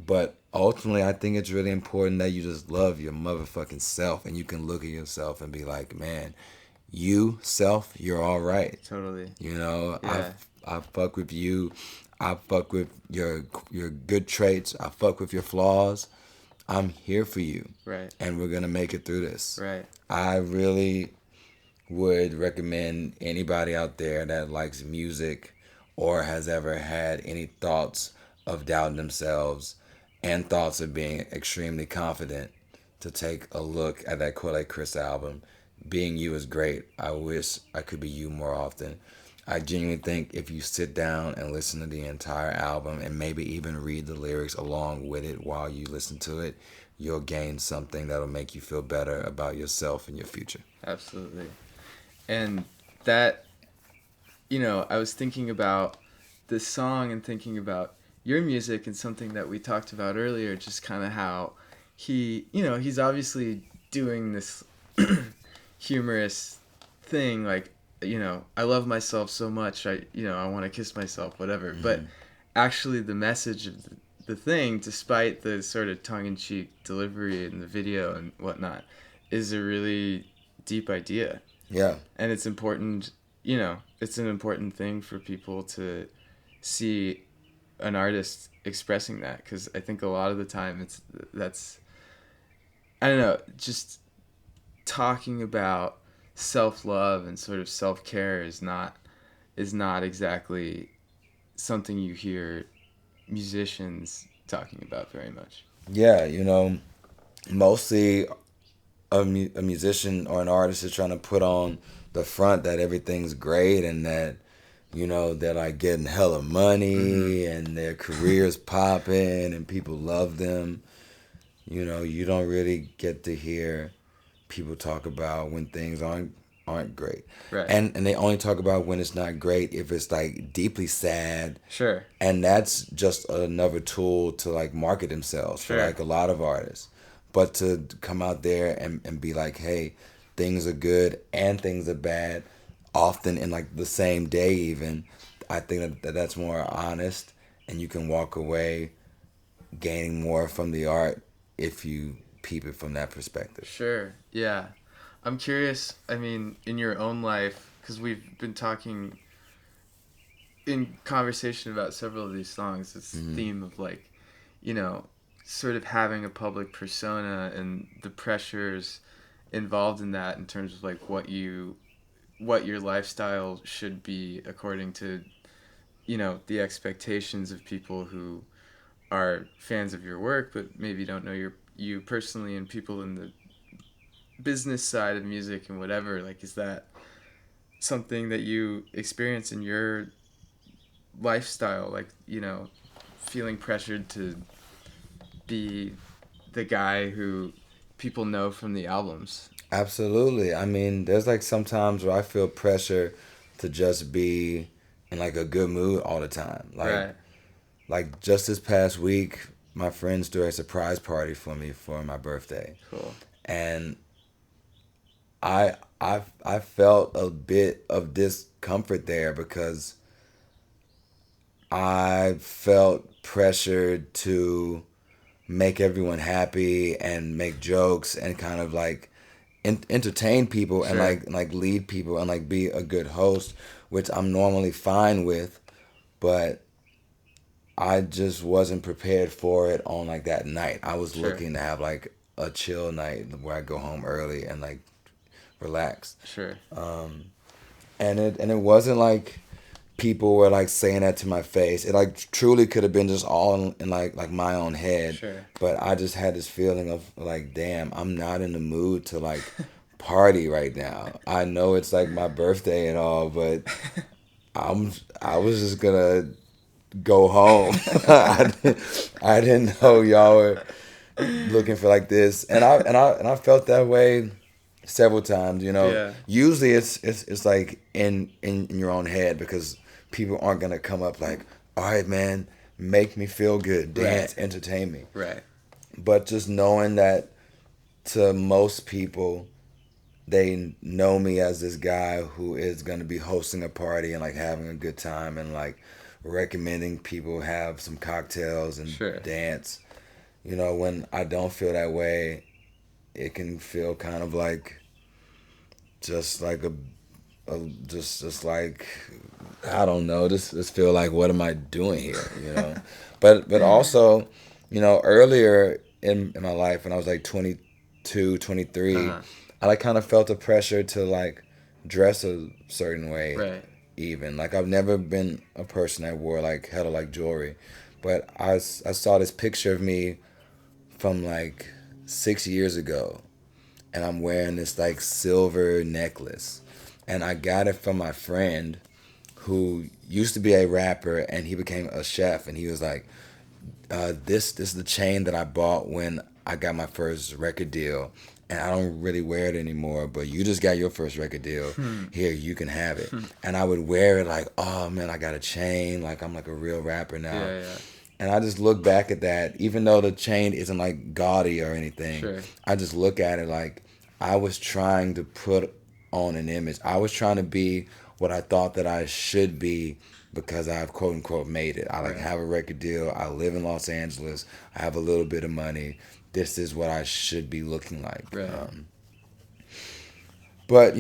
But ultimately, I think it's really important that you just love your motherfucking self, and you can look at yourself and be like, man, you, self, you're all right. Totally. You know, I fuck with you. I fuck with your good traits. I fuck with your flaws. I'm here for you. Right. And we're going to make it through this. Right. I really would recommend anybody out there that likes music or has ever had any thoughts of doubting themselves and thoughts of being extremely confident to take a look at that Quelle Chris album. Being You Is Great. I wish I could be you more often. I genuinely think if you sit down and listen to the entire album and maybe even read the lyrics along with it while you listen to it, you'll gain something that'll make you feel better about yourself and your future. Absolutely. And that, you know, I was thinking about this song and thinking about your music and something that we talked about earlier, just kind of how he, you know, he's obviously doing this humorous thing, like, you know, I love myself so much, I want to kiss myself, whatever. Mm-hmm. But actually the message of the thing, despite the sort of tongue-in-cheek delivery in the video and whatnot, is a really deep idea. Yeah. And it's important, it's an important thing for people to see an artist expressing that, because I think a lot of the time that's I don't know, just talking about self-love and sort of self-care is not exactly something you hear musicians talking about very much. Yeah, mostly a musician or an artist is trying to put on the front that everything's great and that they're like getting hella money and their career's popping and people love them. You don't really get to hear people talk about when things aren't great. Right. And they only talk about when it's not great if it's like deeply sad. Sure. And that's just another tool to like market themselves for like a lot of artists. But to come out there and be like, hey, things are good and things are bad, often in like the same day even, I think that's more honest, and you can walk away gaining more from the art if you peep it from that perspective. Sure, yeah. I'm curious, I mean, in your own life, because we've been talking in conversation about several of these songs, this theme of like, sort of having a public persona and the pressures involved in that in terms of like what your lifestyle should be according to, the expectations of people who are fans of your work but maybe don't know you personally, and people in the business side of music and whatever. Like, is that something that you experience in your lifestyle, like, feeling pressured to be the guy who people know from the albums? Absolutely. I mean, there's like sometimes where I feel pressure to just be in like a good mood all the time. Like just this past week, my friends threw a surprise party for me for my birthday. Cool. And I felt a bit of discomfort there because I felt pressured to make everyone happy and make jokes and kind of like entertain people and like lead people and like be a good host, which I'm normally fine with, but I just wasn't prepared for it on like that night. I was looking to have like a chill night where I go home early and like relax. Sure. And it wasn't like people were like saying that to my face. It like truly could have been just all in like my own head. Sure. But I just had this feeling of like, damn, I'm not in the mood to like party right now. I know it's like my birthday and all, but I was just gonna go home. I didn't know y'all were looking for like this, and I felt that way several times. Usually it's like in your own head because people aren't gonna come up like, all right, man, make me feel good, dance, entertain me. Right. But just knowing that to most people, they know me as this guy who is gonna be hosting a party and like having a good time and like recommending people have some cocktails and dance. When I don't feel that way, it can feel kind of like just like just like, I don't know, just feel like, what am I doing here? But also, earlier in my life when I was like 22, 23, I like kind of felt the pressure to like dress a certain way. Right. Even like I've never been a person that wore like hella like jewelry, but I saw this picture of me from like 6 years ago, and I'm wearing this like silver necklace, and I got it from my friend who used to be a rapper and he became a chef, and he was like, this is the chain that I bought when I got my first record deal, and I don't really wear it anymore, but you just got your first record deal. Here, you can have it. And I would wear it like, oh man, I got a chain, like I'm like a real rapper now. Yeah. And I just look back at that, even though the chain isn't like gaudy or anything. I just look at it like I was trying to put on an image. I was trying to be what I thought that I should be because I've quote unquote made it. I like have a record deal. I live in Los Angeles. I have a little bit of money. This is what I should be looking like. Right. But,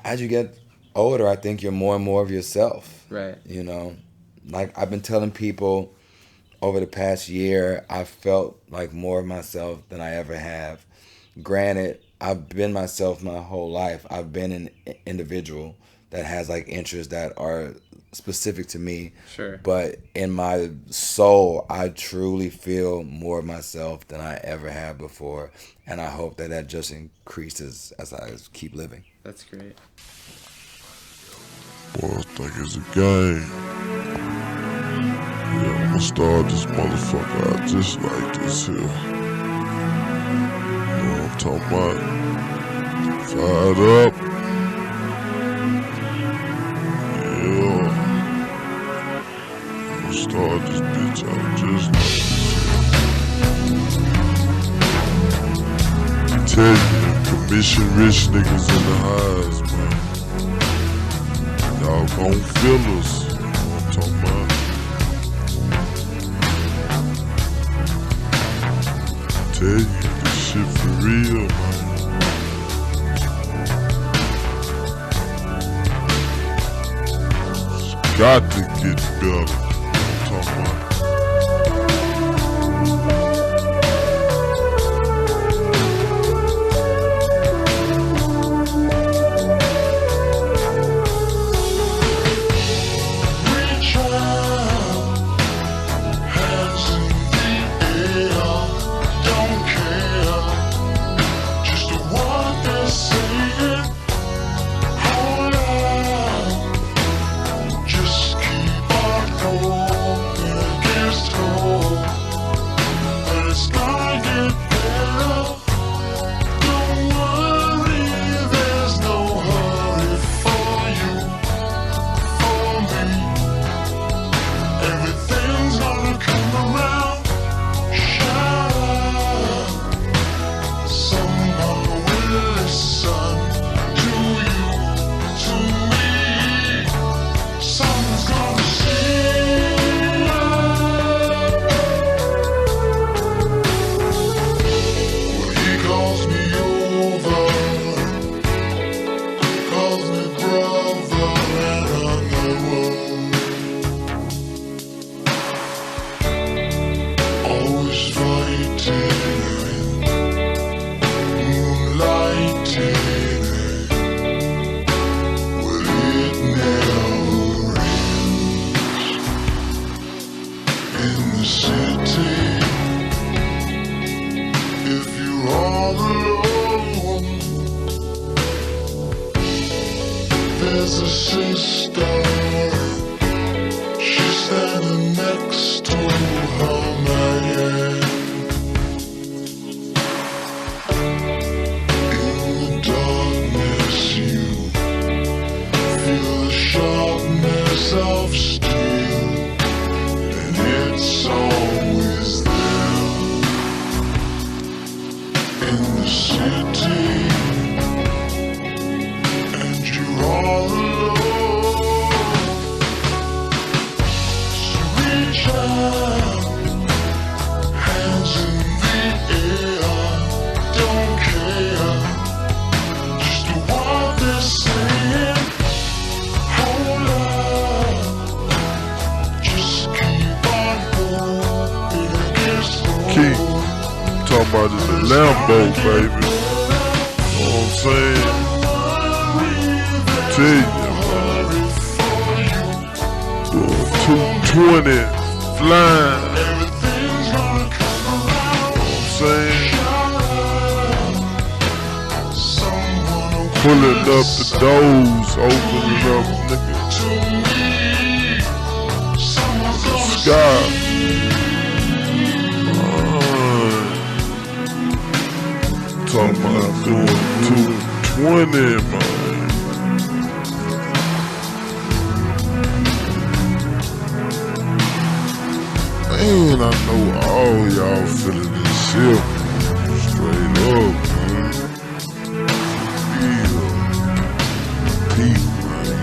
as you get older, I think you're more and more of yourself. Right. You know, like I've been telling people over the past year, I felt like more of myself than I ever have. Granted, I've been myself my whole life. I've been an individual that has like interests that are specific to me. Sure. But in my soul, I truly feel more of myself than I ever have before. And I hope that that just increases as I keep living. That's great. Boy, I think it's a game. Yeah, I'ma start this motherfucker out just like this here. You know what I'm talking about? Fired up. Yeah. I'ma start this bitch out just like this here. Tell you, commission rich niggas in the highs, man. Y'all gon' feel us, you know what I'm talking about? Tell you, this shit for real, man. It's got to get better, you know what I'm talking about? Lambo, baby. You know what I'm saying? Tell you, man. 220 flying. You know what I'm saying? Pulling up the doors, opening up, nigga. The sky. Talking about doing 220, man. Man, I know all y'all feeling this shit. Straight up, man. Yeah. Peace, man.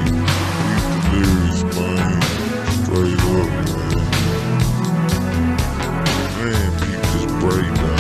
We delirious, man. Straight up, man. Man, peep this breakdown.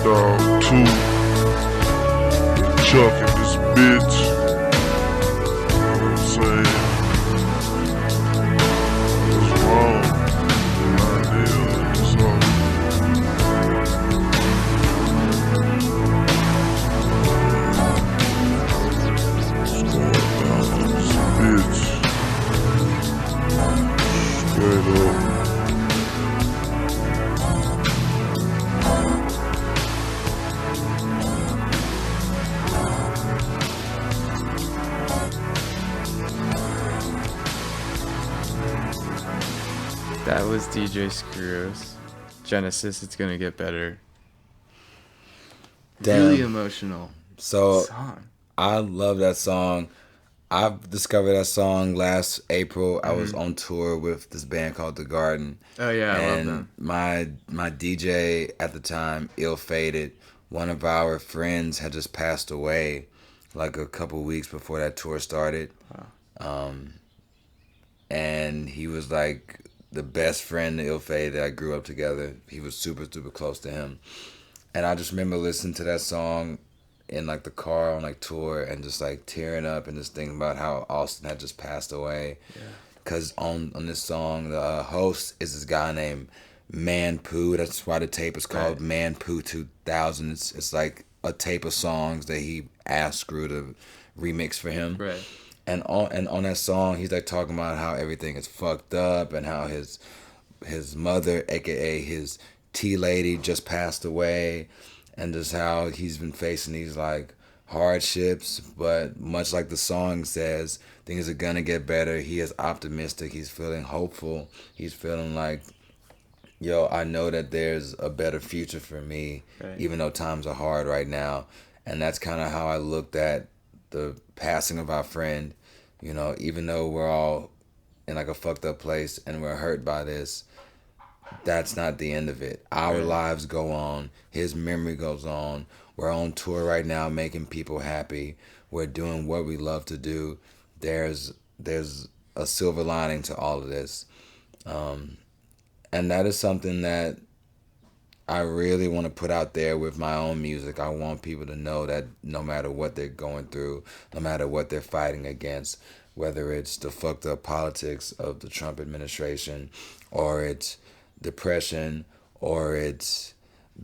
Dog 2. Chuck in this bitch. You know what I'm saying? What's wrong? Idea in this hoe. What's going down in this bitch? Straight up. That was DJ Screws. Genesis, It's Gonna Get Better. Damn. Really emotional song. I love that song. I discovered that song last April. I was on tour with this band called The Garden. Oh yeah, I love them. My DJ at the time, Ill Fated, one of our friends had just passed away like a couple weeks before that tour started. Wow. And he was like the best friend to Ill Fated that I grew up together. He was super, super close to him. And I just remember listening to that song in like the car on like tour and just like tearing up and just thinking about how Austin had just passed away. Yeah. Cause on this song, the host is this guy named Man Poo. That's why the tape is called Man Poo 2000. It's like a tape of songs that he asked Screw to remix for him. Right. And on that song, he's like talking about how everything is fucked up and how his mother, aka his tea lady, just passed away, and just how he's been facing these like hardships. But much like the song says, things are gonna get better. He is optimistic. He's feeling hopeful. He's feeling like, yo, I know that there's a better future for me, even though times are hard right now. And that's kind of how I looked at the passing of our friend. You know, even though we're all in like a fucked up place and we're hurt by this, that's not the end of it. Our lives go on. His memory goes on. We're on tour right now making people happy. We're doing what we love to do. There's a silver lining to all of this. And that is something that I really want to put out there with my own music. I want people to know that no matter what they're going through, no matter what they're fighting against, whether it's the fucked up politics of the Trump administration, or it's depression, or it's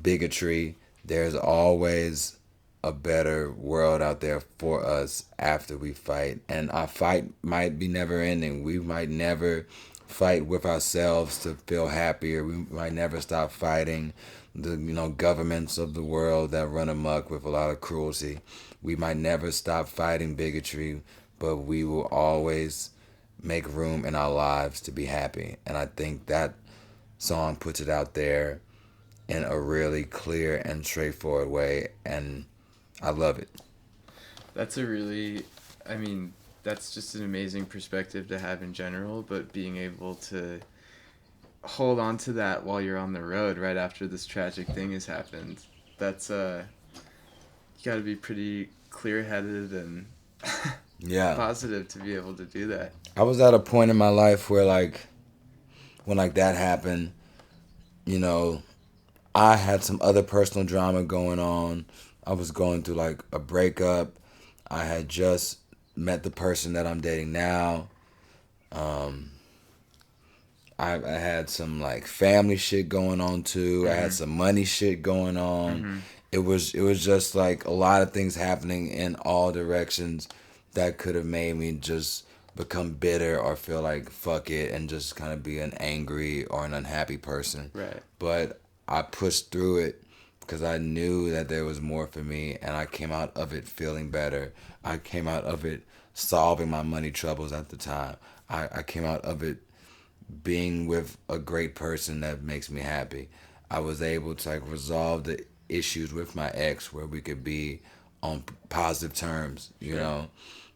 bigotry, there's always a better world out there for us after we fight. And our fight might be never ending. We might never fight with ourselves to feel happier. We might never stop fighting the governments of the world that run amok with a lot of cruelty. We might never stop fighting bigotry, but we will always make room in our lives to be happy. And I think that song puts it out there in a really clear and straightforward way, and I love it. That's that's just an amazing perspective to have in general, but being able to hold on to that while you're on the road right after this tragic thing has happened, that's you got to be pretty clear-headed and positive to be able to do that. I was at a point in my life where when that happened, I had some other personal drama going on. I was going through a breakup. I had just met the person that I'm dating now. I had some family shit going on too. I had some money shit going on. It was just a lot of things happening in all directions that could have made me just become bitter or feel like fuck it and just kind of be an angry or an unhappy person. Right. But I pushed through it because I knew that there was more for me, and I came out of it feeling better. I came out of it solving my money troubles at the time. I came out of it being with a great person that makes me happy. I was able to resolve the issues with my ex where we could be on positive terms, you know.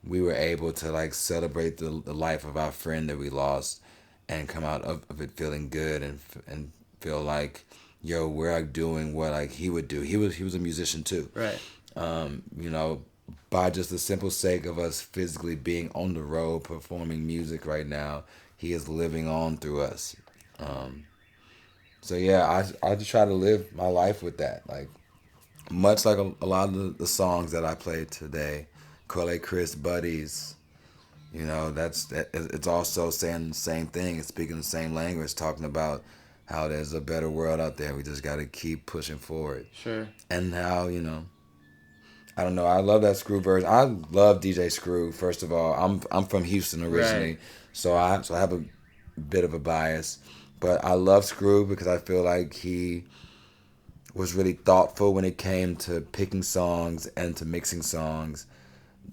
We were able to celebrate the life of our friend that we lost and come out of it feeling good and feel like, yo, we're doing what he would do. He was a musician too. Right. By just the simple sake of us physically being on the road performing music right now, he is living on through us. So yeah, I just try to live my life with that. much like a lot of the songs that I played today, Quelle, Chris, Buddies, you know, it's also saying the same thing. It's speaking the same language, talking about how there's a better world out there. We just got to keep pushing forward. Sure. And how, you know, I don't know. I love that Screw version. I love DJ Screw. First of all, I'm from Houston originally, right. so I have a bit of a bias, but I love Screw because I feel like he was really thoughtful when it came to picking songs and to mixing songs.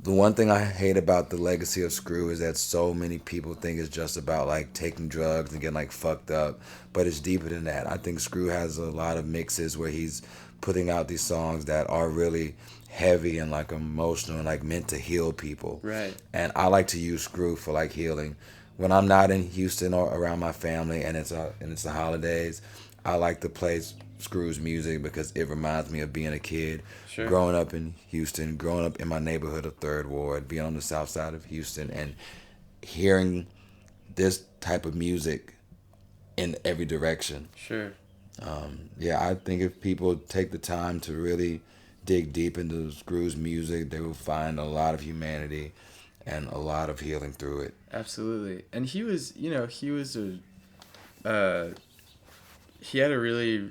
The one thing I hate about the legacy of Screw is that so many people think it's just about like taking drugs and getting like fucked up, but it's deeper than that. I think Screw has a lot of mixes where he's putting out these songs that are really heavy and like emotional and like meant to heal people. Right. And I like to use Screw for like healing. When I'm not in Houston or around my family and it's the holidays, I like to play Screw's music because it reminds me of being a kid. Sure. Growing up in Houston, growing up in my neighborhood of Third Ward, being on the south side of Houston and hearing this type of music in every direction. Sure. Yeah, I think if people take the time to really dig deep into Screw's music, they will find a lot of humanity and a lot of healing through it. Absolutely. And he was, you know, he had a really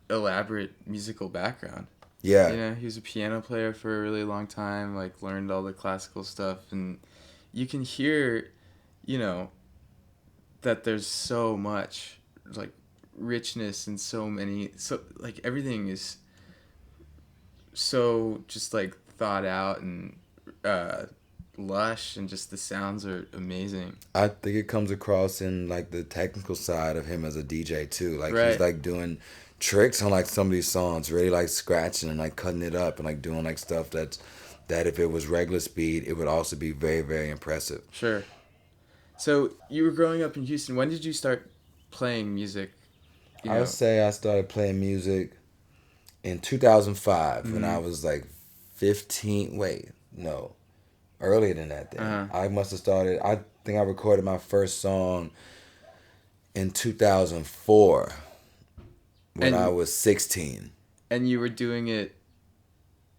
elaborate musical background. Yeah. You know, he was a piano player for a really long time, like learned all the classical stuff, and you can hear, you know, that there's so much like richness and so like everything is so just like thought out and lush, and just the sounds are amazing. I think it comes across in like the technical side of him as a DJ too. Like right. He's like doing tricks on like some of these songs, really like scratching and like cutting it up and like doing like stuff that if it was regular speed, it would also be very, very impressive. Sure. So you were growing up in Houston. When did you start playing music? I would say I started playing music in 2005 mm-hmm. when I was like 15. Wait, no. Earlier than that then. Uh-huh. I must have started, I think I recorded my first song in 2004 when I was 16. And you were doing it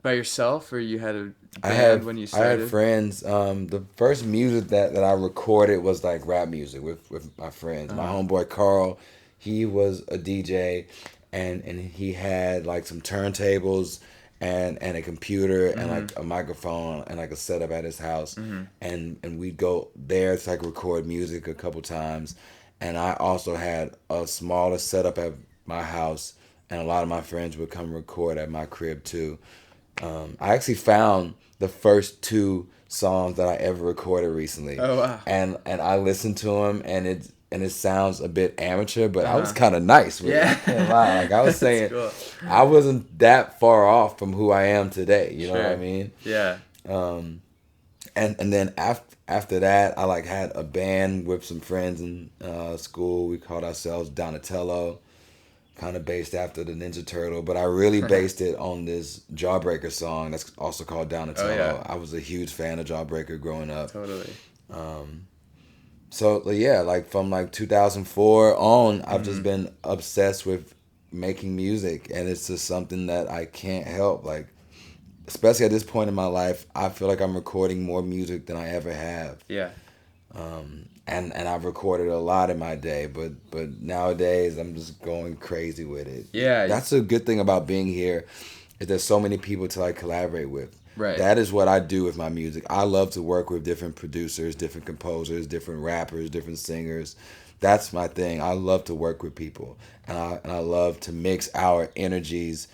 by yourself, or you had a band when you started? I had friends. The first music that I recorded was like rap music with my friends. Uh-huh. My homeboy Carl, he was a DJ, and he had like some turntables and a computer mm-hmm. and like a microphone and like a setup at his house, mm-hmm. and we'd go there to like record music a couple times. And I also had a smaller setup at my house, and a lot of my friends would come record at my crib too. I actually found the first 2 songs that I ever recorded recently. Oh wow! And I listened to them, and it sounds a bit amateur, but I was kind of nice with it. I can't lie. Like I was saying, cool. I wasn't that far off from who I am today. You know what I mean? Yeah. And then after that, I like had a band with some friends in school. We called ourselves Donatello, kind of based after the Ninja Turtle, but I really based it on this Jawbreaker song that's also called Donatello. Oh, yeah. I was a huge fan of Jawbreaker growing up. Totally. So yeah, like from like 2004 on, I've just been obsessed with making music, and it's just something that I can't help. Like, especially at this point in my life, I feel like I'm recording more music than I ever have. Yeah. And I've recorded a lot in my day, but nowadays I'm just going crazy with it. Yeah. That's a good thing about being here, is there's so many people to like collaborate with. Right. That is what I do with my music. I love to work with different producers, different composers, different rappers, different singers. That's my thing. I love to work with people, and I love to mix our energies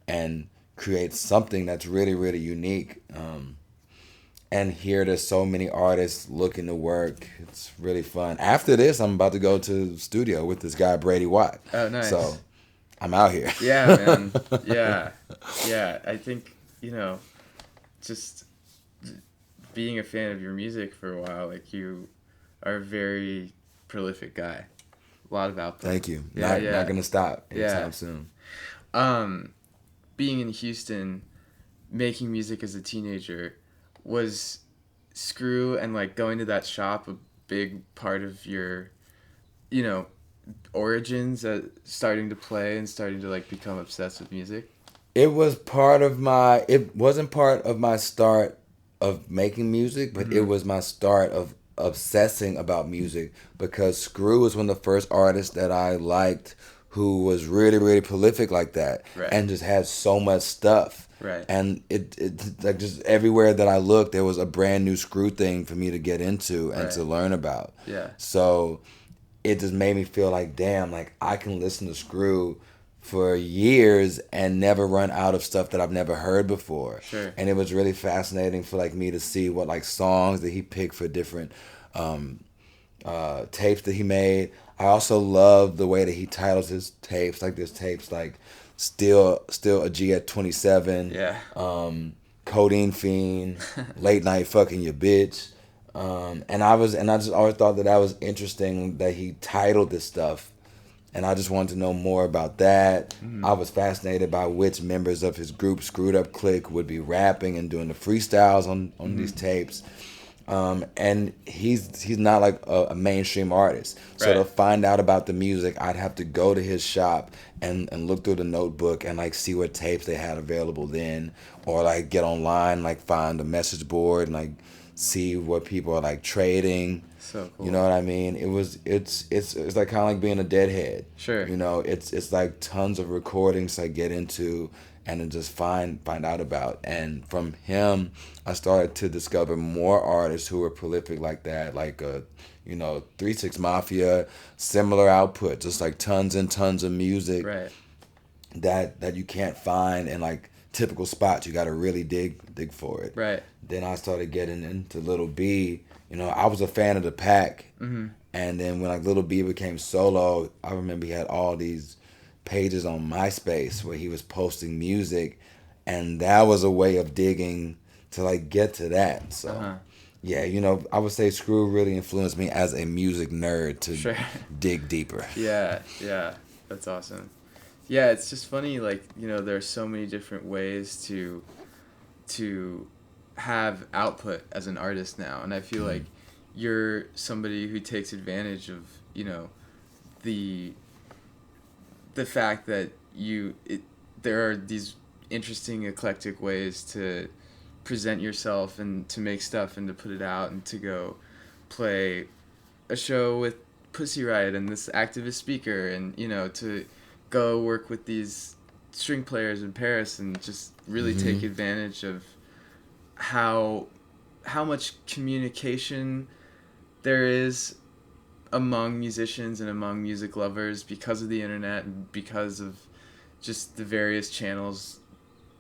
and create something that's really, really unique. And here there's so many artists looking to work. It's really fun. After this, I'm about to go to the studio with this guy, Brady Watt. Oh, nice. So I'm out here. Yeah, man. Yeah. Yeah. I think, you know, just being a fan of your music for a while, like you are a very prolific guy. A lot of output. Thank you. Yeah, Not going to stop anytime soon. Being in Houston, making music as a teenager, was Screw and like going to that shop a big part of your, you know, origins, starting to play and starting to like become obsessed with music? It wasn't part of my start of making music, but it was my start of obsessing about music, because Screw was one of the first artists that I liked who was really, really prolific like that, and just had so much stuff. Right. And it like just everywhere that I looked, there was a brand new Screw thing for me to get into and to learn about. Yeah. So it just made me feel like, damn, like I can listen to Screw for years and never run out of stuff that I've never heard before. Sure. And it was really fascinating for like me to see what like songs that he picked for different tapes that he made. I also love the way that he titles his tapes. Like there's tapes like Still a G at 27. Yeah. Codeine Fiend, Late Night Fucking Your Bitch. And I just always thought that was interesting that he titled this stuff. And I just wanted to know more about that. I was fascinated by which members of his group, Screwed Up Clique, would be rapping and doing the freestyles on these tapes. And he's not like a mainstream artist. So to find out about the music, I'd have to go to his shop and look through the notebook and like see what tapes they had available then, or like get online, like find a message board and like see what people are like trading. So cool. You know what I mean? It's like kind of like being a deadhead. Sure. You know, it's like tons of recordings I get into and then just find out about. And from him, I started to discover more artists who were prolific like that, like 3 6 Mafia, similar output, just like tons and tons of music that you can't find in like typical spots. You got to really dig for it. Right. Then I started getting into Lil B. You know, I was a fan of the Pack, and then when like Lil B became solo, I remember he had all these pages on MySpace where he was posting music, and that was a way of digging to like get to that. So yeah, you know, I would say Screw really influenced me as a music nerd to dig deeper. Yeah, that's awesome. Yeah, it's just funny, like, you know, there's so many different ways to have output as an artist now, and I feel like you're somebody who takes advantage of, you know, the fact that there are these interesting eclectic ways to present yourself and to make stuff and to put it out and to go play a show with Pussy Riot and this activist speaker, and, you know, to go work with these string players in Paris and just really take advantage of how much communication there is among musicians and among music lovers because of the internet and because of just the various channels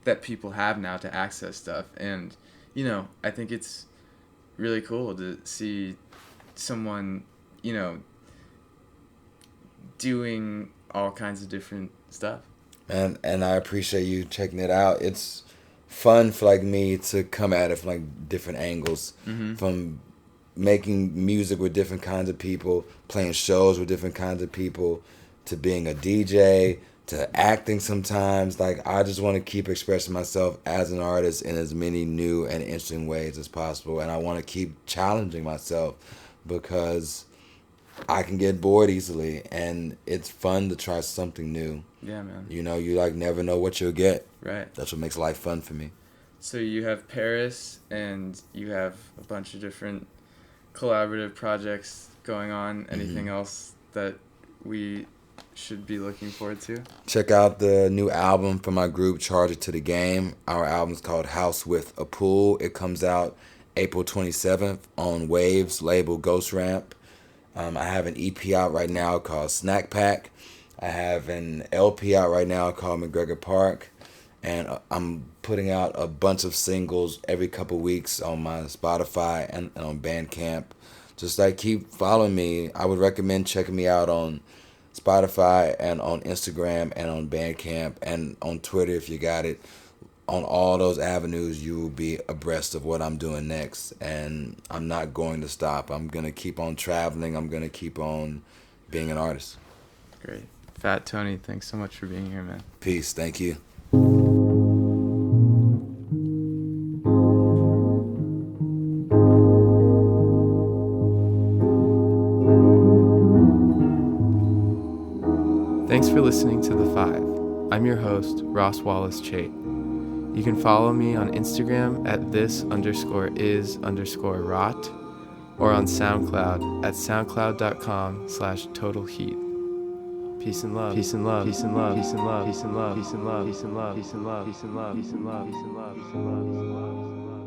that people have now to access stuff. And, you know, I think it's really cool to see someone, you know, doing all kinds of different stuff. And I appreciate you checking it out. It's fun for like me to come at it from like different angles, from making music with different kinds of people, playing shows with different kinds of people, to being a DJ, to acting sometimes. Like, I just want to keep expressing myself as an artist in as many new and interesting ways as possible. And I want to keep challenging myself because I can get bored easily, and it's fun to try something new. Yeah, man. You know, you like never know what you'll get. Right. That's what makes life fun for me. So you have Paris, and you have a bunch of different collaborative projects going on. Anything else that we should be looking forward to? Check out the new album from my group, Charge It to the Game. Our album's called House with a Pool. It comes out April 27th on Waves label Ghost Ramp. I have an EP out right now called Snack Pack. I have an LP out right now called MacGregor Park. And I'm putting out a bunch of singles every couple weeks on my Spotify and on Bandcamp. Just like keep following me. I would recommend checking me out on Spotify and on Instagram and on Bandcamp and on Twitter if you got it. On all those avenues, you will be abreast of what I'm doing next. And I'm not going to stop. I'm going to keep on traveling. I'm going to keep on being an artist. Great. Fat Tony, thanks so much for being here, man. Peace. Thank you. Thanks for listening to The Five. I'm your host, Ross Wallace Chait. You can follow me on Instagram at this_is_rot or on SoundCloud at soundcloud.com/totalheat. Peace and love. Peace and love. Peace and love. Peace and love. Peace and love. Peace and love. Peace and love. Peace and love. Peace and love. Peace and love. Peace and love. Peace and love. Peace and love. Peace and love.